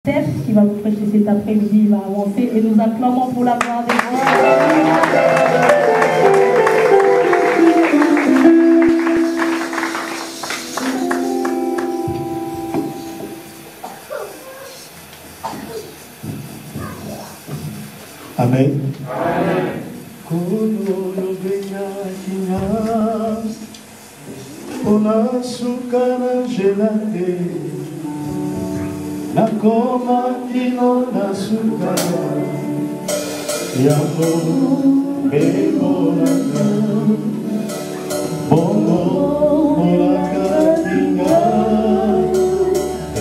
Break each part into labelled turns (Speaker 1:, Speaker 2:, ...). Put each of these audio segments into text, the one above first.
Speaker 1: qui va vous prêcher cet après-midi, il va avancer et nous acclamons pour la gloire de Dieu.
Speaker 2: Amen. Nakoma kino nasuka yamo bemolaka bongo molaka kinga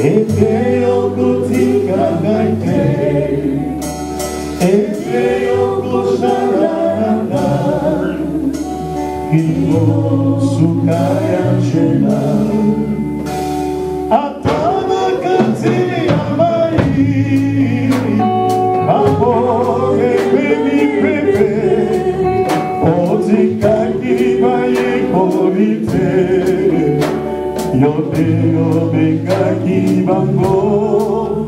Speaker 2: ete yokutika gaite ete yokusharana kino suka yanjela Yo venga aquí bango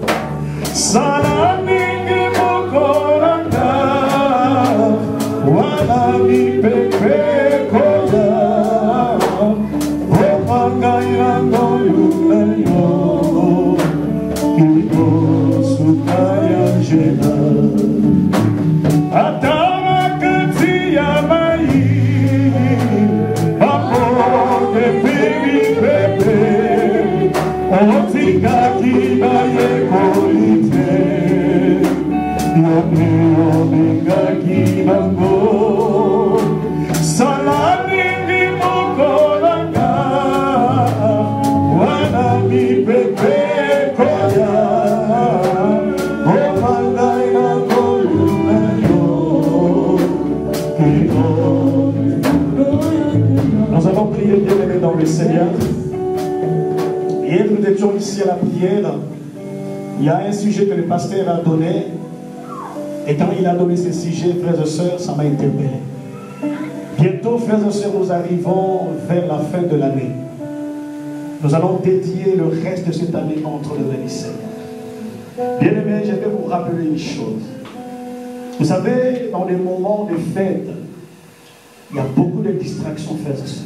Speaker 2: Salamingi mokoranga Wana mi pepe koya Opanga irando yunayo Iko sukaya jena Atama kati ya mai Papo de baby pepe Otika kiba ye kolite Yomi ominga kibango Salamingi mokoranga Wana mi pepe koya Omanga inango yunayo Kino. Nous allons prier bien-aimés dans le Seigneur. Hier, nous étions ici à la prière. Il y a un sujet que le pasteur a donné. Et quand il a donné ce sujet, frères et sœurs, ça m'a interpellé. Bientôt, frères et sœurs, nous arrivons vers la fin de l'année. Nous allons dédier le reste de cette année entre les mains du Seigneur. Bien-aimés, je vais vous rappeler une chose. Vous savez, dans les moments de fête, il y a beaucoup de distractions, frères et sœurs.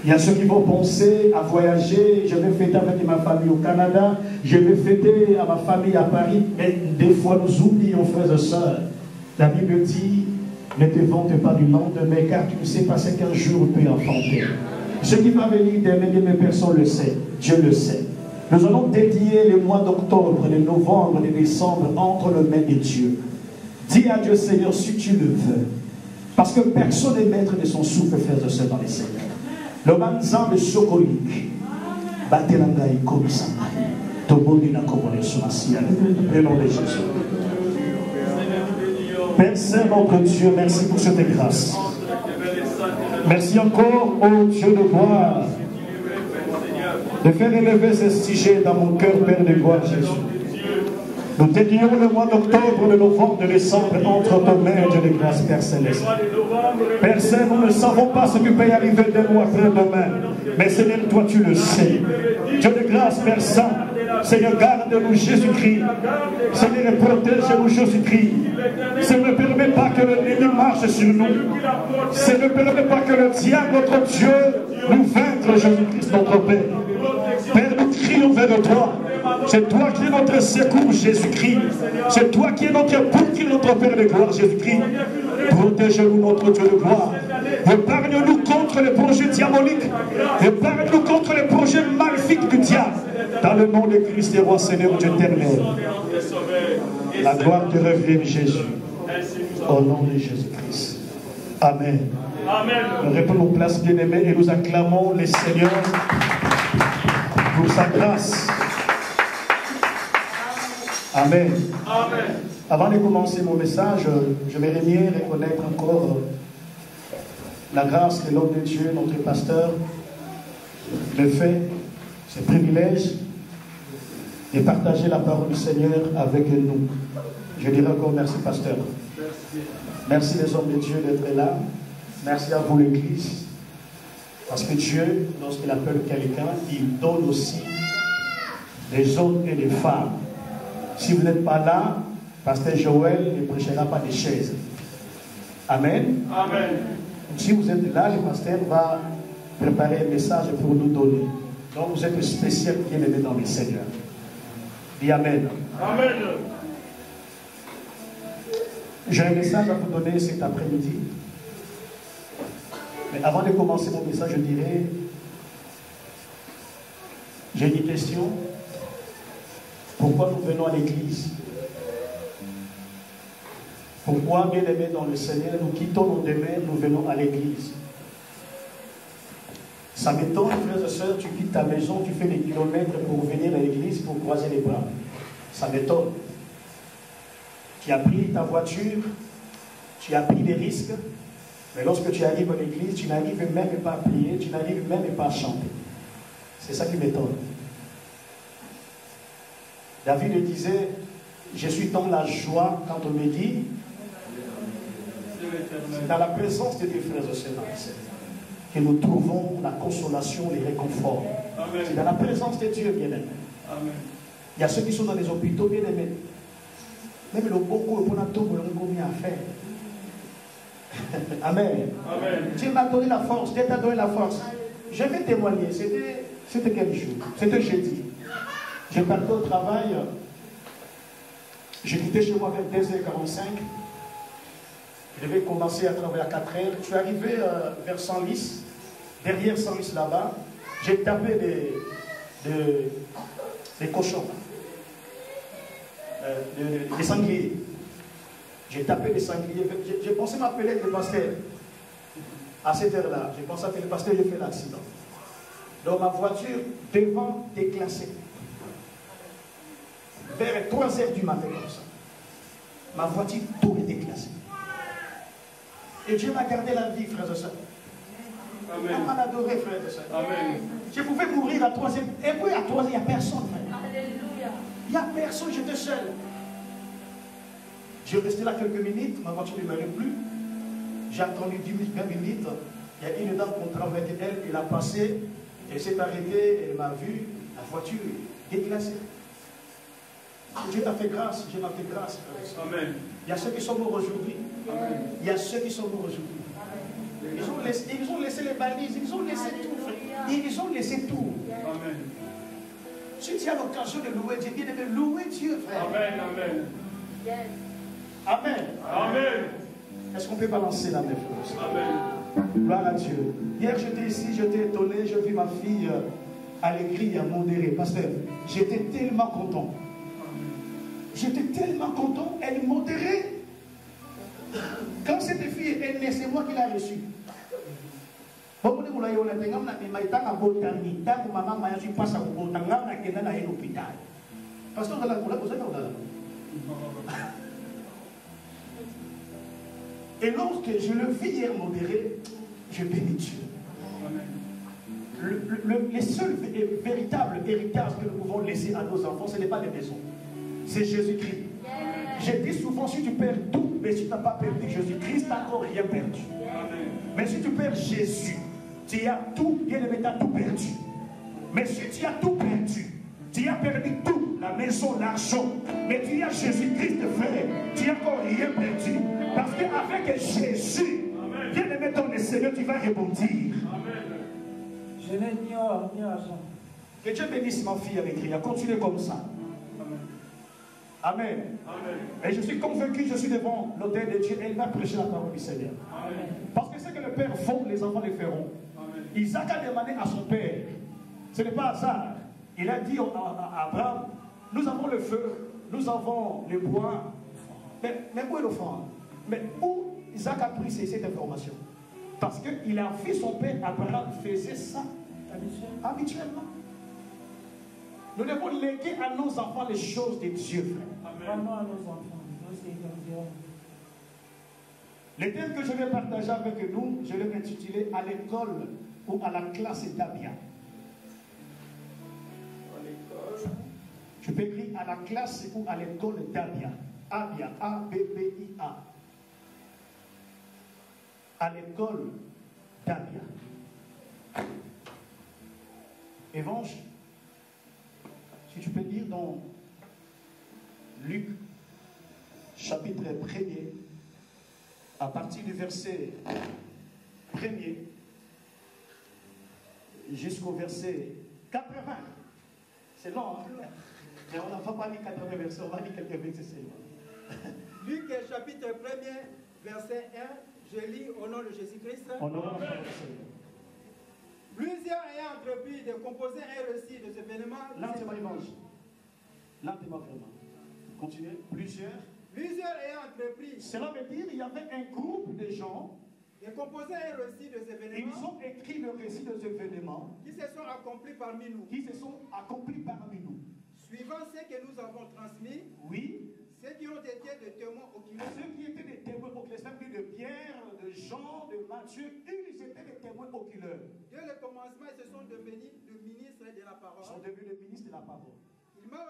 Speaker 2: Il y a ceux qui vont penser à voyager, je vais fêter avec ma famille au Canada, je vais fêter à ma famille à Paris, et des fois nous oublions, frères et sœurs. La Bible dit, ne te vante pas du lendemain, car tu ne sais pas ce qu'un jour peut enfanter. Ce qui va venir demain, personne le sait, Dieu le sait. Nous allons dédier les mois d'octobre, de novembre, de décembre entre les mains de Dieu. Dis à Dieu, Seigneur, si tu le veux. Parce que personne n'est maître de son souffle, frères et sœurs, dans les Seigneurs. Le manzan de Sokolik, Batelangaï Komisama, Tobonina Komone Somasia, le nom de Jésus. Père Saint, notre Dieu, merci pour cette grâce. Merci encore, ô Dieu de gloire, de faire élever ce sujet dans mon cœur, Père de gloire, Jésus. Nous dédions le mois d'octobre, de novembre, de décembre entre tes mains, Dieu de grâce, Père Céleste. Père Saint, nous ne savons pas ce qui peut y arriver de nous après-demain. Mais Seigneur, toi tu le sais. Dieu de grâce, Père Saint, Seigneur, garde-nous Jésus-Christ. Seigneur, protège-nous Jésus-Christ. Seigneur, ne permet pas que l'ennemi marche sur nous. Seigneur, ne permet pas que le diable, notre Dieu, nous vaincre Jésus-Christ, notre Père. Père, nous crions vers toi. C'est toi qui es notre secours, Jésus-Christ. C'est toi qui es notre bouclier, notre Père de gloire, Jésus-Christ. Protège-nous, notre Dieu de gloire. Épargne-nous contre les projets diaboliques. Épargne-nous contre les projets maléfiques du diable. Dans le nom de Christ et roi Seigneur Dieu éternel. La gloire te revienne, Jésus. Au nom de Jésus-Christ. Amen. Nous reprenons place, bien-aimés, et nous acclamons le Seigneur pour sa grâce. Amen. Amen. Avant de commencer mon message, je vais bien reconnaître encore la grâce que l'homme de Dieu, notre pasteur, me fait, ce privilège de partager la parole du Seigneur avec nous. Je dirais encore merci, pasteur. Merci les hommes de Dieu d'être là. Merci à vous, l'Église. Parce que Dieu, lorsqu'il appelle quelqu'un, il donne aussi des hommes et des femmes Si vous n'êtes pas là, Pasteur Joël ne prêchera pas des chaises. Amen.
Speaker 3: Amen.
Speaker 2: Si vous êtes là, le pasteur va préparer un message pour nous donner. Donc vous êtes spécial bien-aimé dans le Seigneur. Dis Amen.
Speaker 3: Amen.
Speaker 2: J'ai un message à vous donner cet après-midi. Mais avant de commencer mon message, je dirais, j'ai une question. Pourquoi nous venons à l'église? Pourquoi, bien-aimés dans le Seigneur, nous quittons nos demeures, nous venons à l'église? Ça m'étonne, frères et sœurs, tu quittes ta maison, tu fais des kilomètres pour venir à l'église, pour croiser les bras. Ça m'étonne. Tu as pris ta voiture, tu as pris des risques, mais lorsque tu arrives à l'église, tu n'arrives même pas à prier, tu n'arrives même pas à chanter. C'est ça qui m'étonne. David disait, je suis dans la joie quand on me dit, c'est dans la présence de Dieu, frères et sœurs, que nous trouvons la consolation, les réconforts. C'est dans la présence de Dieu, bien-aimé. Il y a ceux qui sont dans les hôpitaux, bien-aimés. Même le bon coup, le bon atome, le bon à faire. Amen.
Speaker 3: Amen.
Speaker 2: Dieu m'a donné la force, Dieu t'a donné la force. Je vais témoigner, c'était quel jour? C'était jeudi. J'ai parti au travail, j'ai quitté chez moi vers 2h45. Je devais commencer à travailler à 4h. Je suis arrivé vers Senlis, derrière Senlis là-bas. J'ai tapé des cochons, des sangliers. J'ai tapé des sangliers. J'ai pensé m'appeler le pasteur. À cette heure-là, j'ai pensé appeler le pasteur, j'ai fait l'accident. Donc ma voiture devant déclassée. Vers 3h du matin comme ça. Ma voiture, tout était classé. Et Dieu m'a gardé la vie, frères et sœurs.
Speaker 3: Amen.
Speaker 2: On m'a adoré, frères et sœurs.
Speaker 3: Amen.
Speaker 2: Je pouvais mourir à 3h. Et puis à 3h, il n'y a personne, frère.
Speaker 1: Alléluia.
Speaker 2: Il n'y a personne, j'étais seul. J'ai resté là quelques minutes, ma voiture ne m'allait plus. J'ai attendu 10 minutes, 20 minutes. Il y a une dame qu'on travaillait avec elle, elle a passé, elle s'est arrêtée, elle m'a vu, la voiture déclassée. Dieu t'a fait grâce, Dieu m'a fait grâce.
Speaker 3: Amen.
Speaker 2: Il y a ceux qui sont morts aujourd'hui.
Speaker 3: Amen.
Speaker 2: Il y a ceux qui sont morts aujourd'hui. Ils ont laissé les balises, ils ont laissé tout, frère. Ils ont laissé tout.
Speaker 3: Amen.
Speaker 2: Si tu as l'occasion de louer Dieu, bien de louer Dieu, frère.
Speaker 3: Amen. Amen.
Speaker 2: Amen.
Speaker 3: Amen.
Speaker 2: Est-ce qu'on peut balancer la main, frère?
Speaker 3: Amen.
Speaker 2: Gloire à Dieu. Hier, j'étais ici, j'étais étonné, j'ai vu ma fille à l'écrit, à modérer. Pasteur, j'étais tellement content. J'étais tellement content, elle modérait. Quand cette fille est née, c'est moi qui l'ai reçue. Et lorsque je le vis hier modéré, je bénis Dieu. Les seuls véritables héritages que nous pouvons laisser à nos enfants, ce n'est pas les maisons. C'est Jésus-Christ. Je dis souvent, si tu perds tout, mais si tu n'as pas perdu Jésus-Christ, tu n'as encore rien perdu. Mais si tu perds Jésus, tu as tout, bien aimé, tu as tout perdu. Mais si tu as tout perdu, tu as perdu tout, la maison, l'argent, mais tu as Jésus-Christ, frère, tu n'as encore rien perdu. Parce qu'avec Jésus, bien aimé dans le Seigneur, tu vas rebondir.
Speaker 4: Je n'ai ni or ni argent.
Speaker 2: Que Dieu bénisse ma fille avec rien. Continuez comme ça. Amen.
Speaker 3: Amen.
Speaker 2: Et je suis convaincu, je suis devant l'autel de Dieu. Elle va prêcher la parole du Seigneur.
Speaker 3: Amen.
Speaker 2: Parce que ce que le Père font, les enfants le feront.
Speaker 3: Amen.
Speaker 2: Isaac a demandé à son Père. Ce n'est pas hasard. Il a dit à Abraham, nous avons le feu, nous avons le bois. Mais où est l'offrande? Mais où Isaac a pris cette information? Parce qu'il a vu son père Abraham faisait ça habituellement. Nous devons léguer à nos enfants les choses de Dieu, frère.
Speaker 4: Vraiment à nos enfants. Nous, c'est comme
Speaker 2: Le thème que je vais partager avec nous, je l'ai intitulé à l'école ou à la classe d'Abia. Je peux écrire à la classe ou à l'école d'Abia. Abia, A-B-B-I-A. À l'école d'Abia. Évangile. Si tu peux lire dans Luc, chapitre 1er, à partir du verset 1er jusqu'au verset 80. C'est long, hein? Mais on n'a pas mis 80 versets, on va lire quelques versets seulement.
Speaker 5: Luc chapitre 1er, verset 1, je lis au nom de Jésus-Christ. Plusieurs ayant entrepris de composer un récit de ce événement.
Speaker 2: Lentement, évangile. Lentement, vraiment. Continuez. Plusieurs ayant entrepris. Cela veut dire qu'il y avait un groupe de gens.
Speaker 5: De composer un récit de ces événements.
Speaker 2: Ils ont écrit le récit de ces événements.
Speaker 5: Qui se sont accomplis parmi nous. Suivant ce que nous avons transmis.
Speaker 2: Oui.
Speaker 5: Ceux qui ont été des témoins oculaires.
Speaker 2: Ceux qui étaient des témoins oculaires, c'est-à-dire de Pierre, de Jean, de Matthieu, ils étaient des témoins oculaires.
Speaker 5: Dès le commencement, ils se sont devenus le ministre de la parole.
Speaker 2: Ils sont devenus le ministre de la parole.
Speaker 5: Il m'a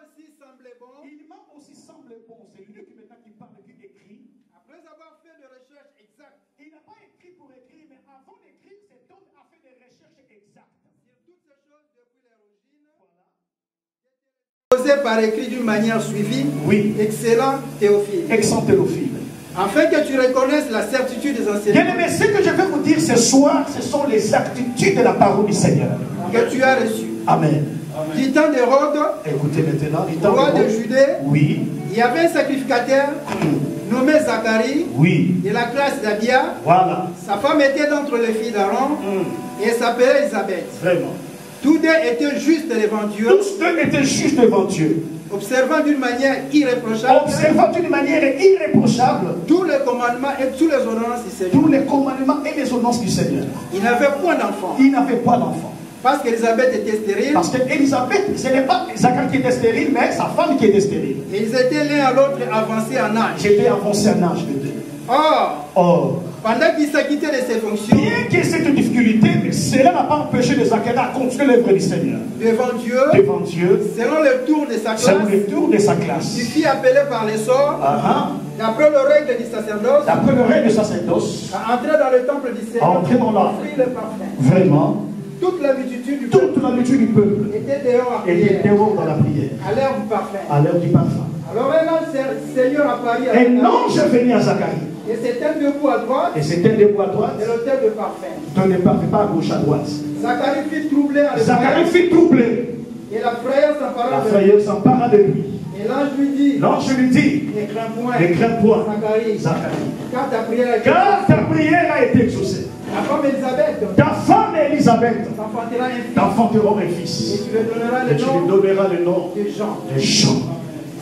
Speaker 5: aussi semblé bon.
Speaker 2: C'est lui qui maintenant qui parle, qui écrit.
Speaker 5: Après avoir fait des recherches exactes.
Speaker 2: Il n'a pas écrit pour écrire, mais avant d'écrire, cet homme a fait des recherches exactes.
Speaker 5: Sur toutes ces choses depuis l'origine. Voilà. Posé par écrit d'une manière suivie.
Speaker 2: Oui.
Speaker 5: Excellent Théophile.
Speaker 2: Excellent Théophile.
Speaker 5: Afin que tu reconnaisses la certitude des enseignements.
Speaker 2: Bien aimé, ce que je vais vous dire ce soir, ce sont les actitudes de la parole du Seigneur.
Speaker 5: Que tu as reçues.
Speaker 2: Amen.
Speaker 5: Du temps d'Hérode,
Speaker 2: écoutez maintenant,
Speaker 5: roi de Judée,
Speaker 2: oui.
Speaker 5: Il y avait un sacrificateur nommé Zacharie,
Speaker 2: oui.
Speaker 5: De la classe d'Abia.
Speaker 2: Voilà.
Speaker 5: Sa femme était d'entre les filles d'Aaron et elle s'appelait Elisabeth.
Speaker 2: Vraiment.
Speaker 5: Tous deux étaient justes devant Dieu.
Speaker 2: Tous deux étaient justes devant Dieu.
Speaker 5: Observant d'une manière irréprochable. Tous les commandements et tous les ordonnances du Seigneur. Il n'avait point d'enfant. Parce qu'Élisabeth était stérile.
Speaker 2: Parce qu'Élisabeth, ce n'est pas Zacharie qui était stérile, mais sa femme qui était stérile.
Speaker 5: Et ils étaient l'un à l'autre avancés en âge.
Speaker 2: J'étais avancé en âge de deux.
Speaker 5: Or, pendant qu'il s'acquittait de ses fonctions,
Speaker 2: bien qu'il y ait cette difficulté, mais cela n'a pas empêché de Zacharie à continuer l'œuvre du Seigneur.
Speaker 5: Devant Dieu,
Speaker 2: selon le tour de sa classe,
Speaker 5: il fit appeler par les sorts, d'après le règle du sacerdoce, à entrer dans le temple du Seigneur, pour offrir le parfum.
Speaker 2: Vraiment.
Speaker 5: Toute la multitude du peuple était dehors
Speaker 2: dans la prière.
Speaker 5: À l'heure du parfum. Alors un ange Seigneur apparut à
Speaker 2: un ange venu à Zacharie.
Speaker 5: Et c'était debout à droite.
Speaker 2: De
Speaker 5: l'autel de parfum.
Speaker 2: De parfum, pas à gauche, à droite.
Speaker 5: Zacharie fut troublé. Et la frayeur s'empara de lui. Et l'ange lui dit. Ne crains point. Zacharie. Car ta prière a été exaucée. Ta femme Élisabeth t'enfanteront un fils. Et tu lui donneras le nom de Jean.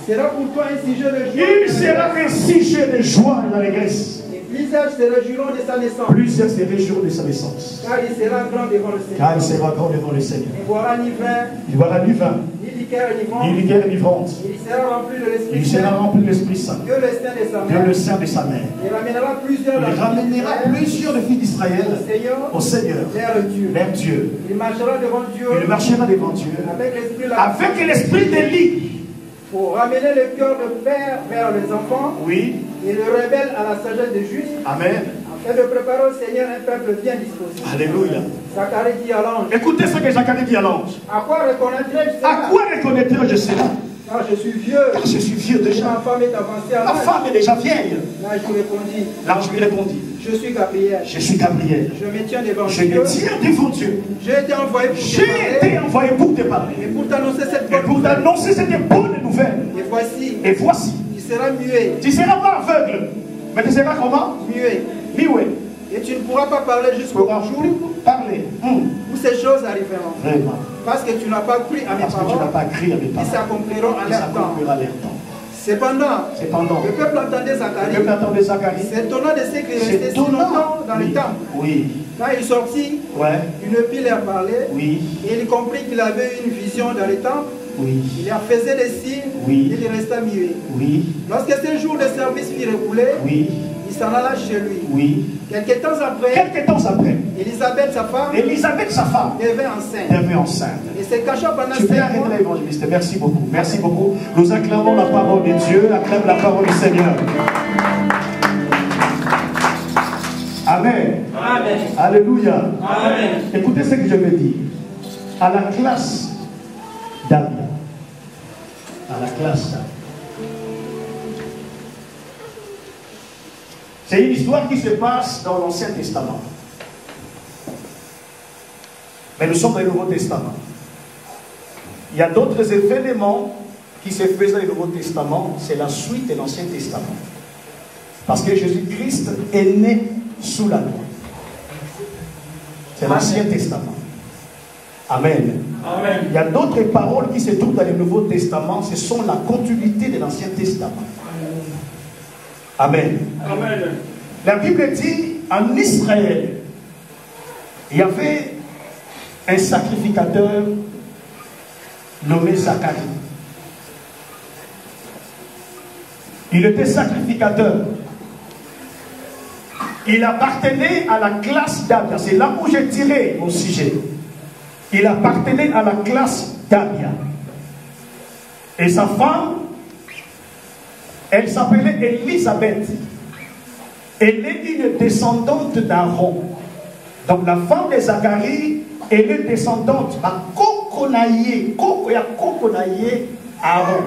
Speaker 5: Il sera pour toi un sujet de joie.
Speaker 2: Il sera un sujet de joie et d'allégresse.
Speaker 5: Et plusieurs se réjouiront de sa naissance. Car il sera grand devant le Seigneur. Il boira ni vin, ni liqueur enivrante. Il sera rempli de l'Esprit Saint. Dieu le sein de sa mère. Il ramènera plusieurs de filles d'Israël au Seigneur, leur Dieu. Il marchera devant Dieu avec l'esprit d'Élie. Pour ramener le cœur de père vers les enfants. Oui. Et le rebelle à la sagesse des justes. Amen. Afin de préparer au Seigneur un peuple bien disposé. Alléluia. Zacharie dit à l'ange. Écoutez ce que Zacharie dit à l'ange. À quoi reconnaîtrai-je cela? Car je suis vieux déjà. Ma femme est avancée à l'âge. Ma femme est déjà vieille. L'ange lui répondit. Je suis Gabriel. Je me tiens devant Dieu. J'ai été envoyé pour te parler. Et pour t'annoncer cette bonne nouvelle. Et voici. Tu seras muet. Tu ne seras pas aveugle. Mais tu seras comment? Muet. Et tu ne pourras pas parler jusqu'au jour où ces choses arriveront. Vraiment. Parce que tu n'as pas cru à mes paroles. Qui s'accompliront à leur temps. Cependant, le peuple entendait Zacharie, s'étonnant de ce qu'il restait si longtemps dans le temple. Oui. Quand il sortit, une pile leur parlait, et il comprit qu'il avait une vision dans le temple. Oui. Il leur faisait des signes, et il resta muet. Oui. Lorsque ce jour de service fut écoulé, il s'en alla chez lui. Oui. Quelques temps après, Élisabeth, sa femme, devint enceinte. Et se cachant pendant 5 mois. L'évangéliste. Merci beaucoup. Merci beaucoup. Nous acclamons la parole de Dieu, acclame la parole du Seigneur. Amen. Amen. Alléluia. Amen. Écoutez ce que je veux dire. À la classe d'Abia, C'est une histoire qui se passe dans l'Ancien Testament. Mais nous sommes dans le Nouveau Testament. Il y a d'autres événements qui se faisaient dans le Nouveau Testament. C'est la suite de l'Ancien Testament. Parce que Jésus-Christ est né sous la loi. C'est l'Ancien Testament. Amen.
Speaker 3: Amen.
Speaker 5: Il y a d'autres paroles qui se trouvent dans le Nouveau Testament. Ce sont la continuité de l'Ancien Testament. Amen.
Speaker 3: Amen.
Speaker 5: La Bible dit, en Israël, il y avait un sacrificateur nommé Zacharie. Il était sacrificateur. Il appartenait à la classe d'Abia. C'est là où j'ai tiré mon sujet. Il appartenait à la classe d'Abia. Et sa femme, elle s'appelait Élisabeth. Elle est une descendante d'Aaron. Donc la femme de Zacharie, elle est descendante à Kokonaïe Aaron,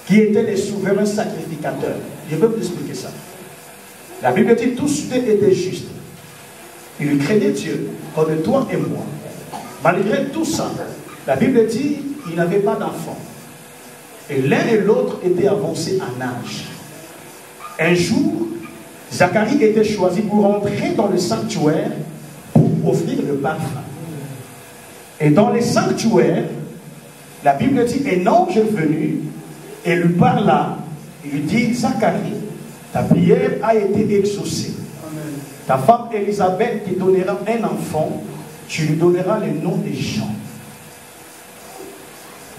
Speaker 5: qui était le souverain sacrificateur. Je vais vous expliquer ça. La Bible dit tous étaient justes. Ils craignaient Dieu, comme toi et moi. Malgré tout ça, la Bible dit qu'ils n'avaient pas d'enfants. Et l'un et l'autre étaient avancés en âge. Un jour, Zacharie était choisi pour entrer dans le sanctuaire pour offrir le parfum. Et dans le sanctuaire, la Bible dit un ange est venu et lui parla. Il lui dit, Zacharie, ta prière a été exaucée.
Speaker 3: Amen.
Speaker 5: Ta femme Élisabeth te donnera un enfant, tu lui donneras le nom de Jean.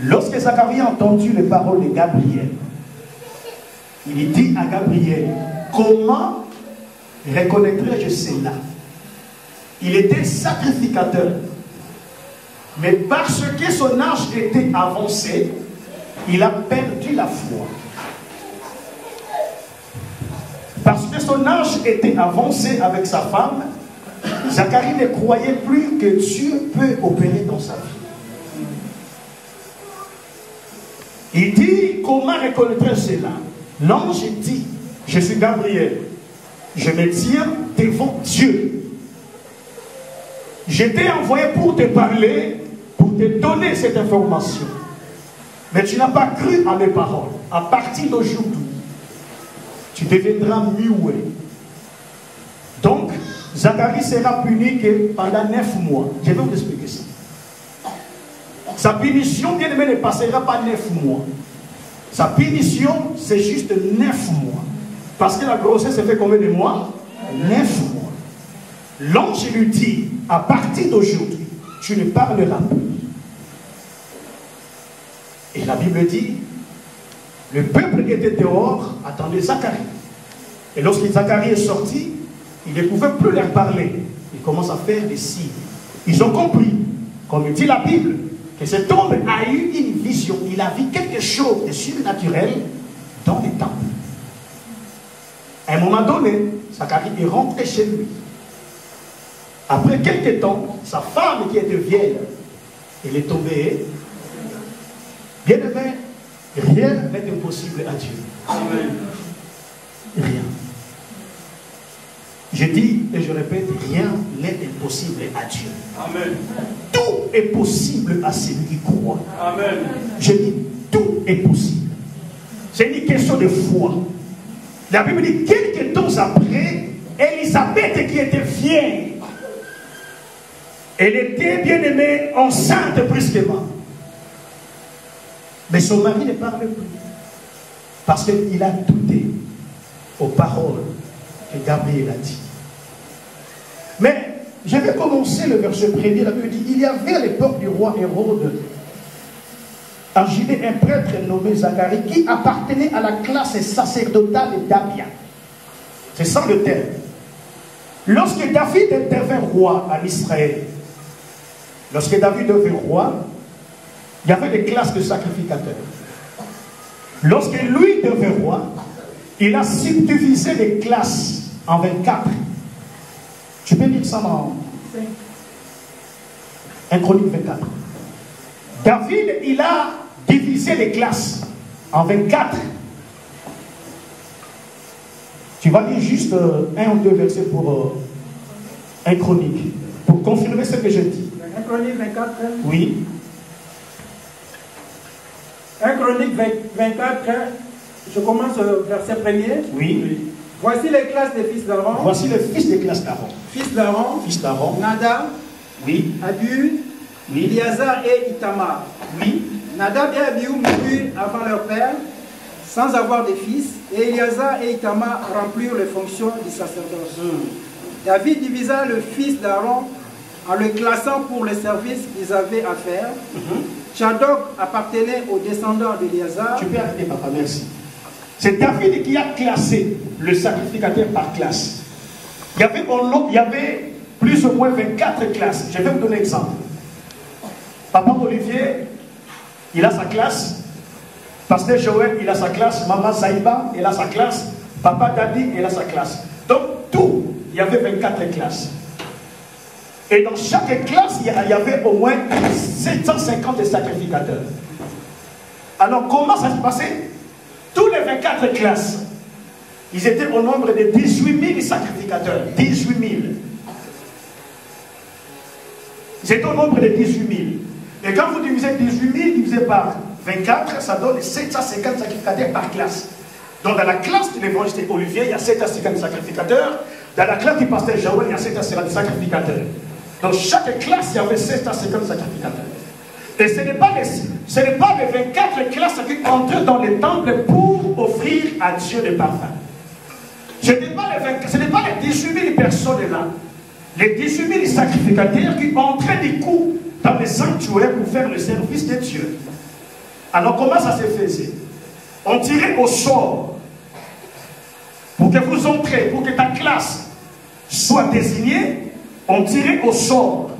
Speaker 5: Lorsque Zacharie a entendu les paroles de Gabriel, il dit à Gabriel, comment reconnaîtrai-je cela? Il était sacrificateur. Mais parce que son âge était avancé, il a perdu la foi. Parce que son âge était avancé avec sa femme, Zacharie ne croyait plus que Dieu peut opérer dans sa vie. Il dit, comment reconnaître cela? L'ange dit, je suis Gabriel, je me tiens devant Dieu. Je t'ai envoyé pour te parler, pour te donner cette information. Mais tu n'as pas cru à mes paroles. À partir d'aujourd'hui, tu deviendras muet. Donc, Zacharie sera puni que pendant 9 mois. Je vais vous expliquer ça. Sa punition, bien aimé, ne passera pas 9 mois. Sa punition, c'est juste 9 mois. Parce que la grossesse se fait combien de mois? 9 mois. L'ange lui dit, à partir d'aujourd'hui, tu ne parleras plus. Et la Bible dit, le peuple qui était dehors attendait Zacharie. Et lorsque Zacharie est sorti, il ne pouvait plus leur parler. Il commence à faire des signes. Ils ont compris, comme dit la Bible, que cet homme a eu une vision. Il a vu quelque chose de surnaturel dans les temples. À un moment donné, Zacharie est rentré chez lui. Après quelques temps, sa femme qui était vieille, elle est tombée. Bien aimé, rien n'est impossible à Dieu.
Speaker 3: Amen.
Speaker 5: Rien. Je dis et je répète, rien n'est impossible à Dieu.
Speaker 3: Amen.
Speaker 5: Tout est possible à celui qui croit.
Speaker 3: Amen.
Speaker 5: Je dis, tout est possible. C'est une question de foi. La Bible dit, quelques temps après, Élisabeth qui était vieille, elle était bien aimée, enceinte brusquement. Mais son mari ne parlait plus. Parce qu'il a douté aux paroles que Gabriel a dit. Mais je vais commencer le verset premier. La Bible dit, il y avait à l'époque du roi Hérode en Judée un prêtre nommé Zacharie qui appartenait à la classe sacerdotale d'Abia. C'est ça le terme. Lorsque David devint roi en Israël, lorsque David devint roi, il y avait des classes de sacrificateurs. Lorsque lui devint roi, il a subdivisé les classes en 24. Tu peux lire ça dans 1 Chronique 24. David, il a divisé les classes en 24. Tu vas lire juste un ou deux versets pour un chronique, pour confirmer ce que je dis.
Speaker 4: Un chronique 24.
Speaker 5: Oui.
Speaker 4: Un chronique 24, je commence au verset 1er.
Speaker 5: Oui.
Speaker 4: Voici les classes des fils d'Aaron.
Speaker 5: Voici les fils des classes d'Aaron.
Speaker 4: Fils d'Aaron.
Speaker 5: Fils d'Aaron.
Speaker 4: Nadab.
Speaker 5: Oui.
Speaker 4: Abihu.
Speaker 5: Oui.
Speaker 4: Éléazar et Itamar.
Speaker 5: Oui.
Speaker 4: Nadab et Abihu moururent avant leur père, sans avoir de fils, et Éléazar et Itamar remplirent les fonctions du sacerdoce. David divisa le fils d'Aaron en le classant pour le service qu'ils avaient à faire. Tchadok appartenait aux descendants d'Éléazar.
Speaker 5: Tu peux arrêter, papa, merci. C'est David qui a classé le sacrificateur par classe. Il y avait plus ou moins 24 classes. Je vais vous donner un exemple. Papa Olivier, il a sa classe. Pasteur Joël, il a sa classe. Maman Saïba, il a sa classe. Papa Dadi, il a sa classe. Donc, tout, il y avait 24 classes. Et dans chaque classe, il y avait au moins 750 sacrificateurs. Alors, comment ça se passait? Tous les 24 classes, ils étaient au nombre de 18 000 sacrificateurs. 18 000. Ils étaient au nombre de 18 000. Et quand vous divisez 18 000 divisé par 24, ça donne 750 sacrificateurs par classe. Donc dans la classe de l'évangéliste Olivier, il y a 750 sacrificateurs. Dans la classe du pasteur Joël, il y a 750 sacrificateurs. Dans chaque classe, il y avait 750 sacrificateurs. Et ce n'est pas les 24 classes qui entrent dans les temples pour offrir à Dieu des parfums. Ce n'est pas les 18 000 personnes là. Les 18 000 sacrificateurs qui entraient du coup dans les sanctuaires pour faire le service de Dieu. Alors comment ça se faisait? On tirait au sort pour que vous entrez, pour que ta classe soit désignée, on tirait au sort.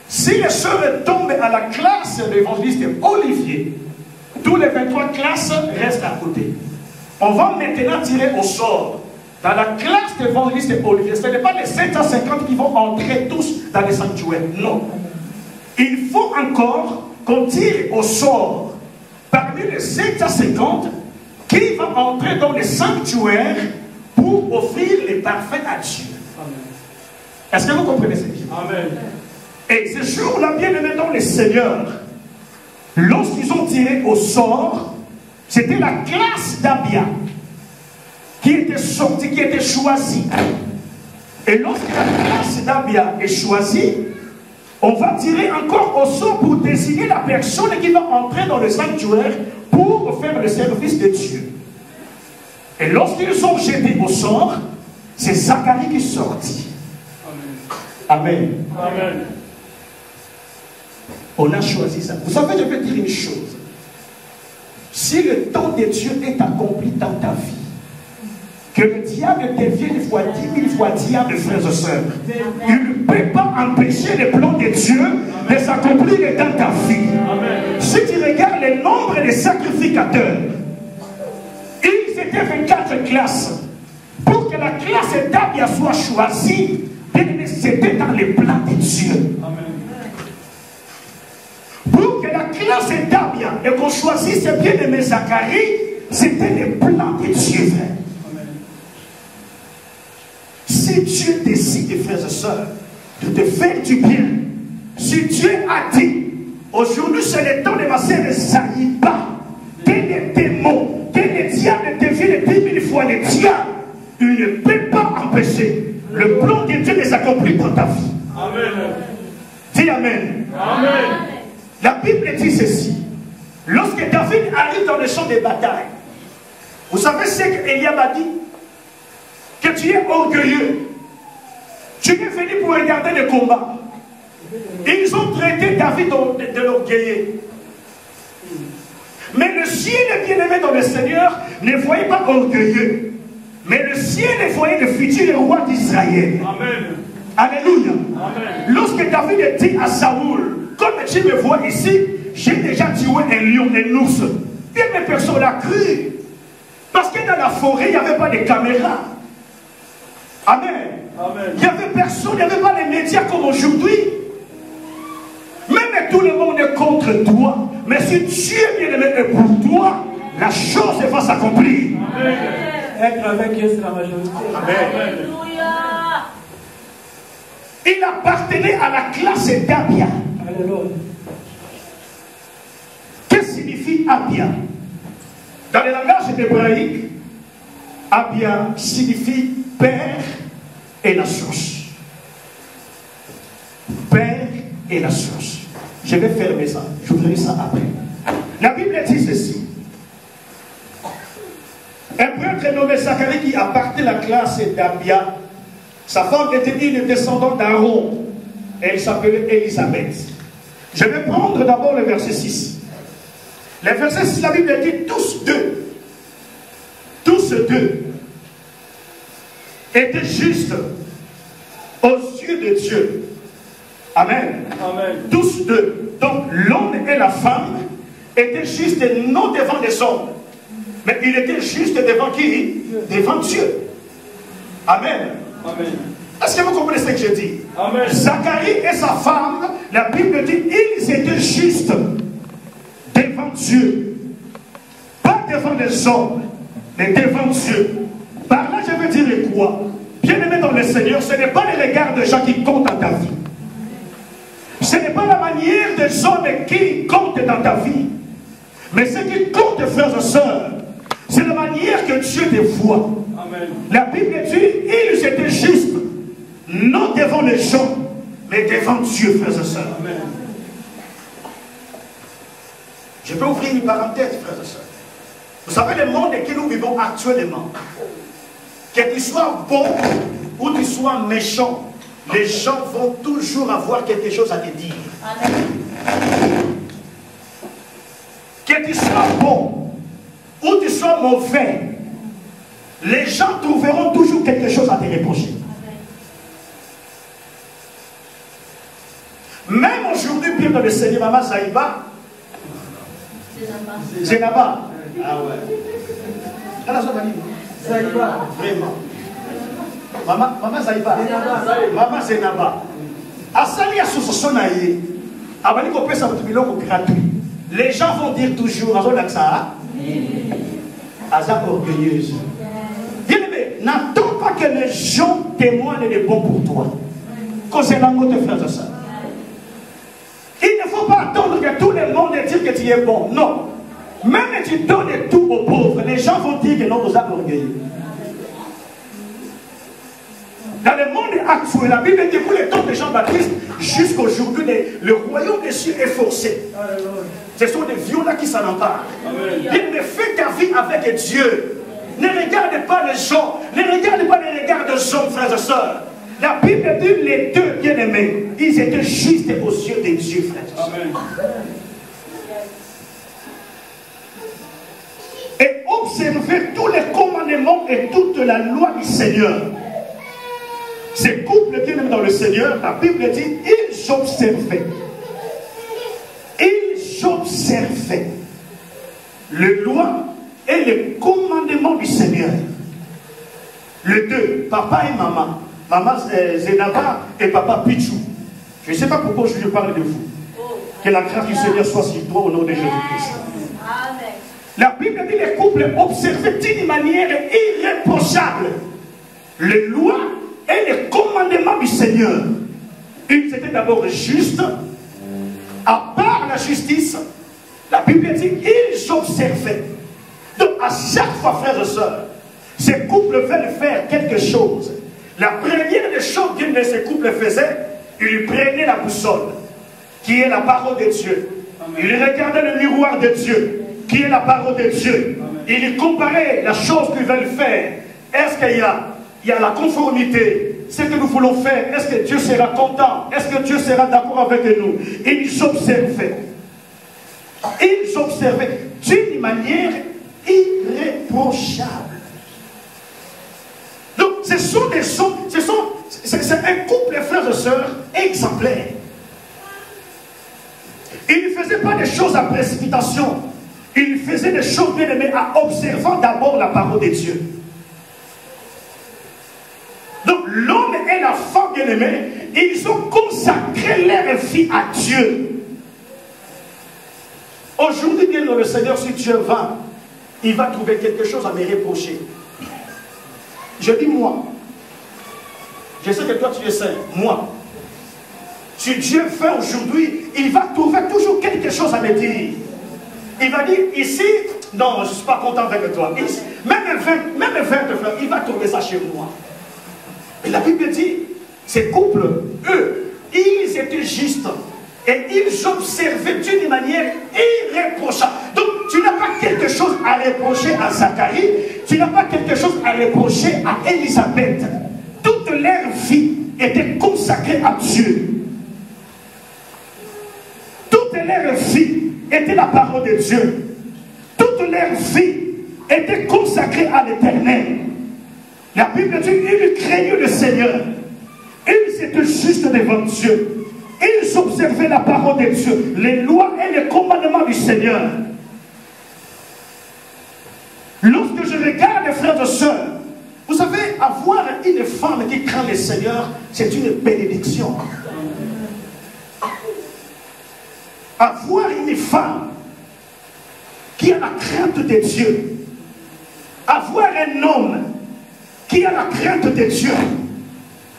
Speaker 5: Si les sœurs tombent à la classe de l'évangéliste Olivier, tous les 23 classes restent à côté. On va maintenant tirer au sort. Dans la classe de l'évangéliste Olivier, ce n'est pas les 750 qui vont entrer tous dans les sanctuaires. Non. Il faut encore qu'on tire au sort parmi les 750 qui vont entrer dans les sanctuaires pour offrir les parfums à Dieu. Est-ce que vous comprenez ce que je dis?
Speaker 3: Amen.
Speaker 5: Et ce jour-là, bien-aimés dans le Seigneur, lorsqu'ils ont tiré au sort, c'était la classe d'Abia qui était sortie, qui était choisie. Et lorsque la classe d'Abia est choisie, on va tirer encore au sort pour désigner la personne qui va entrer dans le sanctuaire pour faire le service de Dieu. Et lorsqu'ils ont jeté au sort, c'est Zacharie qui sortit. Amen.
Speaker 3: Amen.
Speaker 5: On a choisi ça. Vous savez, je vais dire une chose. Si le temps de Dieu est accompli dans ta vie, que le diable devienne 10 000 fois diable, frères et sœurs, il ne peut pas empêcher le plan de Dieu de s'accomplir dans ta vie.
Speaker 3: Amen.
Speaker 5: Si tu regardes le nombre de sacrificateurs, ils étaient 24 classes. Pour que la classe d'Abia soit choisie, c'était dans les plans de Dieu.
Speaker 3: Amen.
Speaker 5: Pour que la classe d'Abia et qu'on choisisse bien-aimé Zacharie, c'était les plans de Dieu.
Speaker 3: Amen.
Speaker 5: Si Dieu décide, frères et sœurs, de te faire du bien, si Dieu a dit, aujourd'hui c'est le temps de ma sœur Saïba, que les démons, que les diables deviennent 10 000 fois les diables, il ne peut pas empêcher le plan de Dieu de s'accomplir dans ta vie.
Speaker 3: Amen.
Speaker 5: Dis Amen.
Speaker 3: Amen.
Speaker 5: La Bible dit ceci. Lorsque David arrive dans le champ de bataille, vous savez ce qu'Eliab a dit? Que tu es orgueilleux. Tu es venu pour regarder le combat. Ils ont traité David de l'orgueilleux. Mais le ciel, bien-aimé dans le Seigneur, ne voyait pas orgueilleux. Mais le ciel voyait le futur roi d'Israël.
Speaker 3: Amen.
Speaker 5: Alléluia.
Speaker 3: Amen.
Speaker 5: Lorsque David dit à Saoul, comme tu me vois ici, j'ai déjà tué un lion, un ours. Bien mes personnes l'ont cru. Parce que dans la forêt, il n'y avait pas de caméras. Amen.
Speaker 3: Amen.
Speaker 5: Il n'y avait personne, il n'y avait pas les médias comme aujourd'hui. Même tout le monde est contre toi. Mais si Dieu bien-aimé est pour toi, la chose va s'accomplir.
Speaker 3: Amen. être avec Dieu, c'est la majorité.
Speaker 2: Amen. Il appartenait à la classe d'Abia.
Speaker 3: Alléluia.
Speaker 2: Qu'est-ce que signifie Abia? Dans le langage hébraïque, Abia signifie père et la source. Père et la source. Je vais fermer ça. J'ouvrirai ça après. La Bible dit ceci. Un prêtre nommé Zacharie qui appartenait à la classe d'Abia. Sa femme était une descendante d'Aaron. Elle s'appelait Élisabeth. Je vais prendre d'abord le verset 6. Le verset 6, la Bible dit tous deux étaient justes aux yeux de Dieu. Amen.
Speaker 3: Amen.
Speaker 2: Tous deux. Donc l'homme et la femme étaient justes non devant les hommes, mais ils étaient justes devant qui? Devant Dieu. Amen.
Speaker 3: Amen.
Speaker 2: Est-ce que vous comprenez ce que je dis?
Speaker 3: Amen.
Speaker 2: Zacharie et sa femme, la Bible dit, ils étaient justes devant Dieu. Pas devant les hommes, mais devant Dieu. Par là, je veux dire quoi? Bien-aimé dans le Seigneur, ce n'est pas les regards de gens qui comptent dans ta vie. Ce n'est pas la manière des hommes qui comptent dans ta vie. Mais ce qui compte, frères et sœurs, c'est la manière que Dieu te voit.
Speaker 3: Amen.
Speaker 2: La Bible dit, ils étaient justes, non devant les gens, mais devant Dieu, frères et sœurs.
Speaker 3: Amen.
Speaker 2: Je peux ouvrir une parenthèse, frères et sœurs. Vous savez, le monde dans lequel nous vivons actuellement, que tu sois bon ou tu sois méchant, les gens vont toujours avoir quelque chose à te dire.
Speaker 1: Amen.
Speaker 2: Que tu sois bon ou tu sois mauvais, les gens trouveront toujours quelque chose à te reprocher. Même aujourd'hui, bien dans le Seigneur, Maman Zaïba, Zenaba. Ah ouais. Zaïba. Vraiment. Maman Zaïba. Maman Zenaba. Asali association naïe. Abani ko pesa mutu biloko gratuit. Les gens vont dire toujours Azolaksa. Aza orgueilleuse. Bien-aimé, n'attends pas que les gens témoignent de bon pour toi. Concernant tes frères et sœurs. Il ne faut pas attendre que tout le monde dise que tu es bon. Non. Même si tu donnes tout aux pauvres, les gens vont dire que non, vous êtes orgueilleux. Dans le monde actuel, la Bible dit pour le temps de Jean-Baptiste, jusqu'aujourd'hui, le royaume des cieux est forcé. Ce sont des violents qui s'en emparent. Il me fait ta vie avec Dieu. Ne regarde pas les gens, ne regarde pas les regards des hommes, frères et sœurs. La Bible dit les deux bien-aimés, ils étaient justes aux yeux de Dieu, frères et sœurs. Et observer tous les commandements et toute la loi du Seigneur. Ces couples qui sont dans le Seigneur, la Bible dit, ils observaient. Ils observaient les lois et les commandements du Seigneur. Les deux, papa et maman. Maman Zenaba et papa Pichou. Je ne sais pas pourquoi je parle de vous. Que la grâce du Seigneur soit sur toi au nom de Jésus-Christ. La Bible dit les couples observaient d'une manière irréprochable les lois et les commandements du Seigneur. Ils étaient d'abord justes. À part la justice, la Bible dit ils observaient. Donc à chaque fois, frères et sœurs, ces couples veulent faire quelque chose. La première des choses qu'un de ces couples faisait, ils prenaient la boussole, qui est la parole de Dieu. Ils regardaient le miroir de Dieu, qui est la parole de Dieu. Ils comparaient la chose qu'ils veulent faire. Est-ce qu'il y a la conformité? Ce que nous voulons faire, est-ce que Dieu sera content? Est-ce que Dieu sera d'accord avec nous? Et ils observaient. Ils observaient d'une manière irréprochable. Donc, ce sont des hommes, c'est un couple, frères et sœurs, exemplaire. Ils ne faisaient pas des choses à précipitation. Ils faisaient des choses bien aimées en observant d'abord la parole de Dieu. Donc, l'homme et la femme bien aimés, ils ont consacré leur vie à Dieu. Aujourd'hui, bien dans le Seigneur, si Dieu va, il va trouver quelque chose à me reprocher.
Speaker 5: Je dis moi. Je sais que toi tu essaies. Moi. Si Dieu fait aujourd'hui, il va trouver toujours quelque chose à me dire. Il va dire ici, non, je ne suis pas content avec toi. Ici, même 20 fleurs, il va trouver ça chez moi. Et la Bible dit, ces couples, eux, ils étaient justes. Et ils observaient d'une manière irréprochable. Donc, tu n'as pas quelque chose à reprocher à Zacharie. Tu n'as pas quelque chose à reprocher à Élisabeth. Toute leur vie était consacrée à Dieu. Toute leur vie était la parole de Dieu. Toute leur vie était consacrée à l'Éternel. La Bible dit, ils craignaient le Seigneur. Ils étaient justes devant Dieu. Ils observaient la parole de Dieu, les lois et les commandements du Seigneur. Lorsque je regarde les frères et sœurs, vous savez, avoir une femme qui craint le Seigneur, c'est une bénédiction. Avoir une femme qui a la crainte de Dieu, avoir un homme qui a la crainte de Dieu,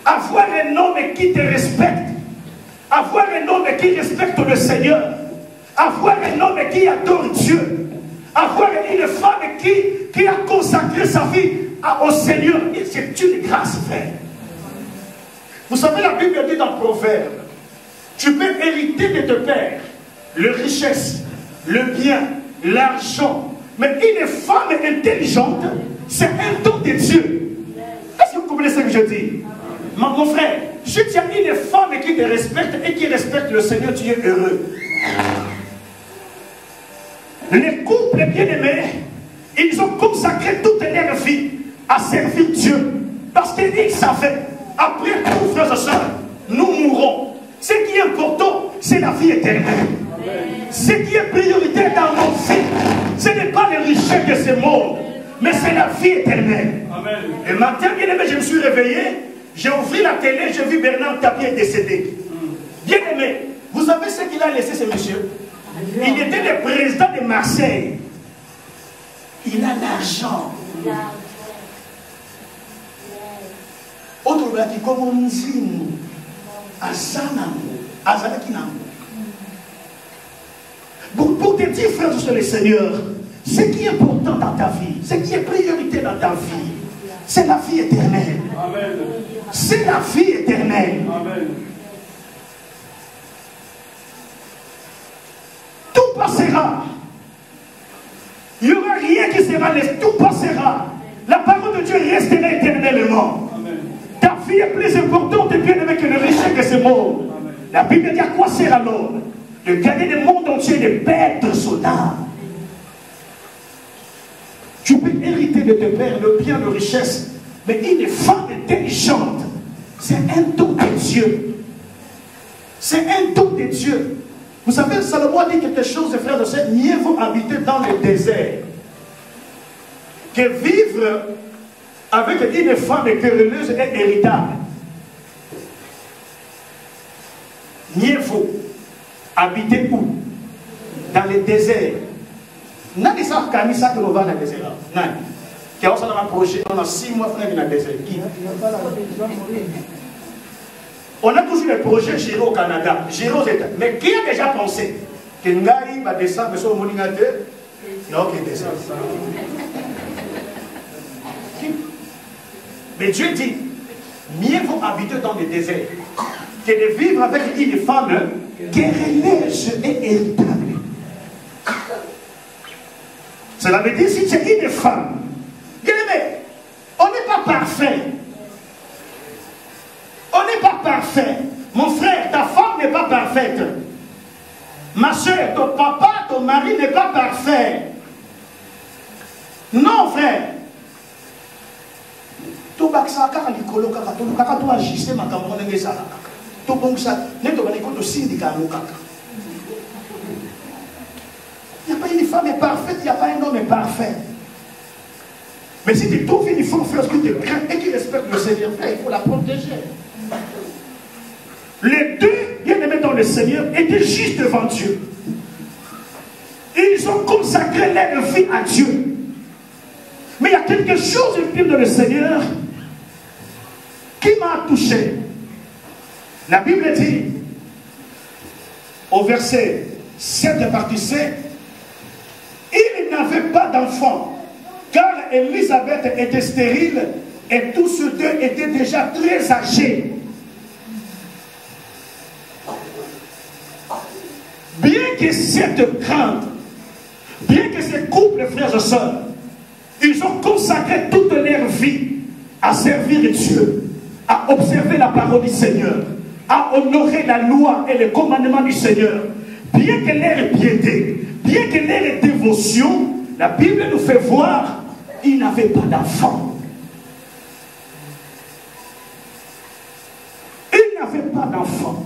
Speaker 5: avoir un homme qui te respecte, avoir un homme qui respecte le Seigneur, avoir un homme qui adore Dieu, avoir une femme qui a consacré sa vie au Seigneur, c'est une grâce, frère. Vous savez, la Bible dit dans Proverbe, tu peux hériter de ton père le richesse, le bien, l'argent, mais une femme intelligente, c'est un don de Dieu. Est-ce que vous comprenez ce que je dis? Mon frère, si tu as une femme qui te respecte et qui respecte le Seigneur, tu es heureux. Les couples bien-aimés, ils ont consacré toute leur vie à servir Dieu. Parce qu'ils savaient, après tout, frères et sœurs, nous mourrons. Ce qui est important, c'est la vie éternelle. Ce qui est prioritaire dans nos vies, ce n'est pas les richesses de ce monde, mais c'est la vie éternelle. Amen. Et matin, bien-aimé, je me suis réveillé. J'ai ouvert la télé, j'ai vu Bernard Tapie décédé. Bien aimé, vous savez ce qu'il a laissé ce monsieur? Il était le président de Marseille. Il a l'argent. Autre qui comme on dit, pour te dire, frères sur le Seigneur, ce qui est important dans ta vie, ce qui est priorité dans ta vie, c'est la vie éternelle. C'est la vie éternelle. Amen. Tout passera. Il n'y aura rien qui sera laissé. Tout passera. La parole de Dieu restera éternellement. Amen. Ta vie est plus importante et bien aimée que le richesse de ce monde. Amen. La Bible dit à quoi sert alors de gagner le monde entier, de perdre son âme. Tu peux hériter de tes pères le bien, de richesse. Mais une femme intelligente, c'est un don de Dieu. C'est un don de Dieu. Vous savez, Salomon a dit quelque chose, frères et sœurs, mieux vaut habiter dans le désert que vivre avec une femme querelleuse et héritable. Mieux vaut habiter où? Dans le désert. Nani sa kamisa que nous va dans le désert. Nani. Qui a aussi un projet, on a 6 mois dans le désert. Qui? On a toujours des projets Giro au Canada, Giro aux États. Mais qui a déjà pensé que Ngari va descendre sur le Molingateur? Non, qui descend. Mais Dieu dit, mieux vaut habiter dans le désert que de vivre avec une femme querelleuse et héritable. Cela veut dire si tu es une femme, bien aimé, on n'est pas parfait. On n'est pas parfait. Mon frère, ta femme n'est pas parfaite. Ma soeur, ton papa, ton mari n'est pas parfait. Non, frère. Tu vas faire des choses, tu vas ajuster ma camarade de ça. Tu vas faire des choses, tu vas il n'y a pas une femme parfaite, il n'y a pas un homme parfait. Mais si tu trouves une femme, frère, qui te craint et qui respecte le Seigneur, frère, il faut la protéger. Les deux, bien aimés dans le Seigneur, étaient juste devant Dieu. Ils ont consacré leur vie à Dieu. Mais il y a quelque chose de pire dans le Seigneur, qui m'a touché. La Bible dit, au verset 7 partie C, il n'avait pas d'enfant, car Élisabeth était stérile et tous ces deux étaient déjà très âgés. Bien que cette crainte, bien que ces couples, frères et sœurs, ils ont consacré toute leur vie à servir Dieu, à observer la parole du Seigneur, à honorer la loi et les commandements du Seigneur, bien que leur piété, bien que leur dévotion, la Bible nous fait voir, ils n'avaient pas d'enfant. Ils n'avaient pas d'enfant.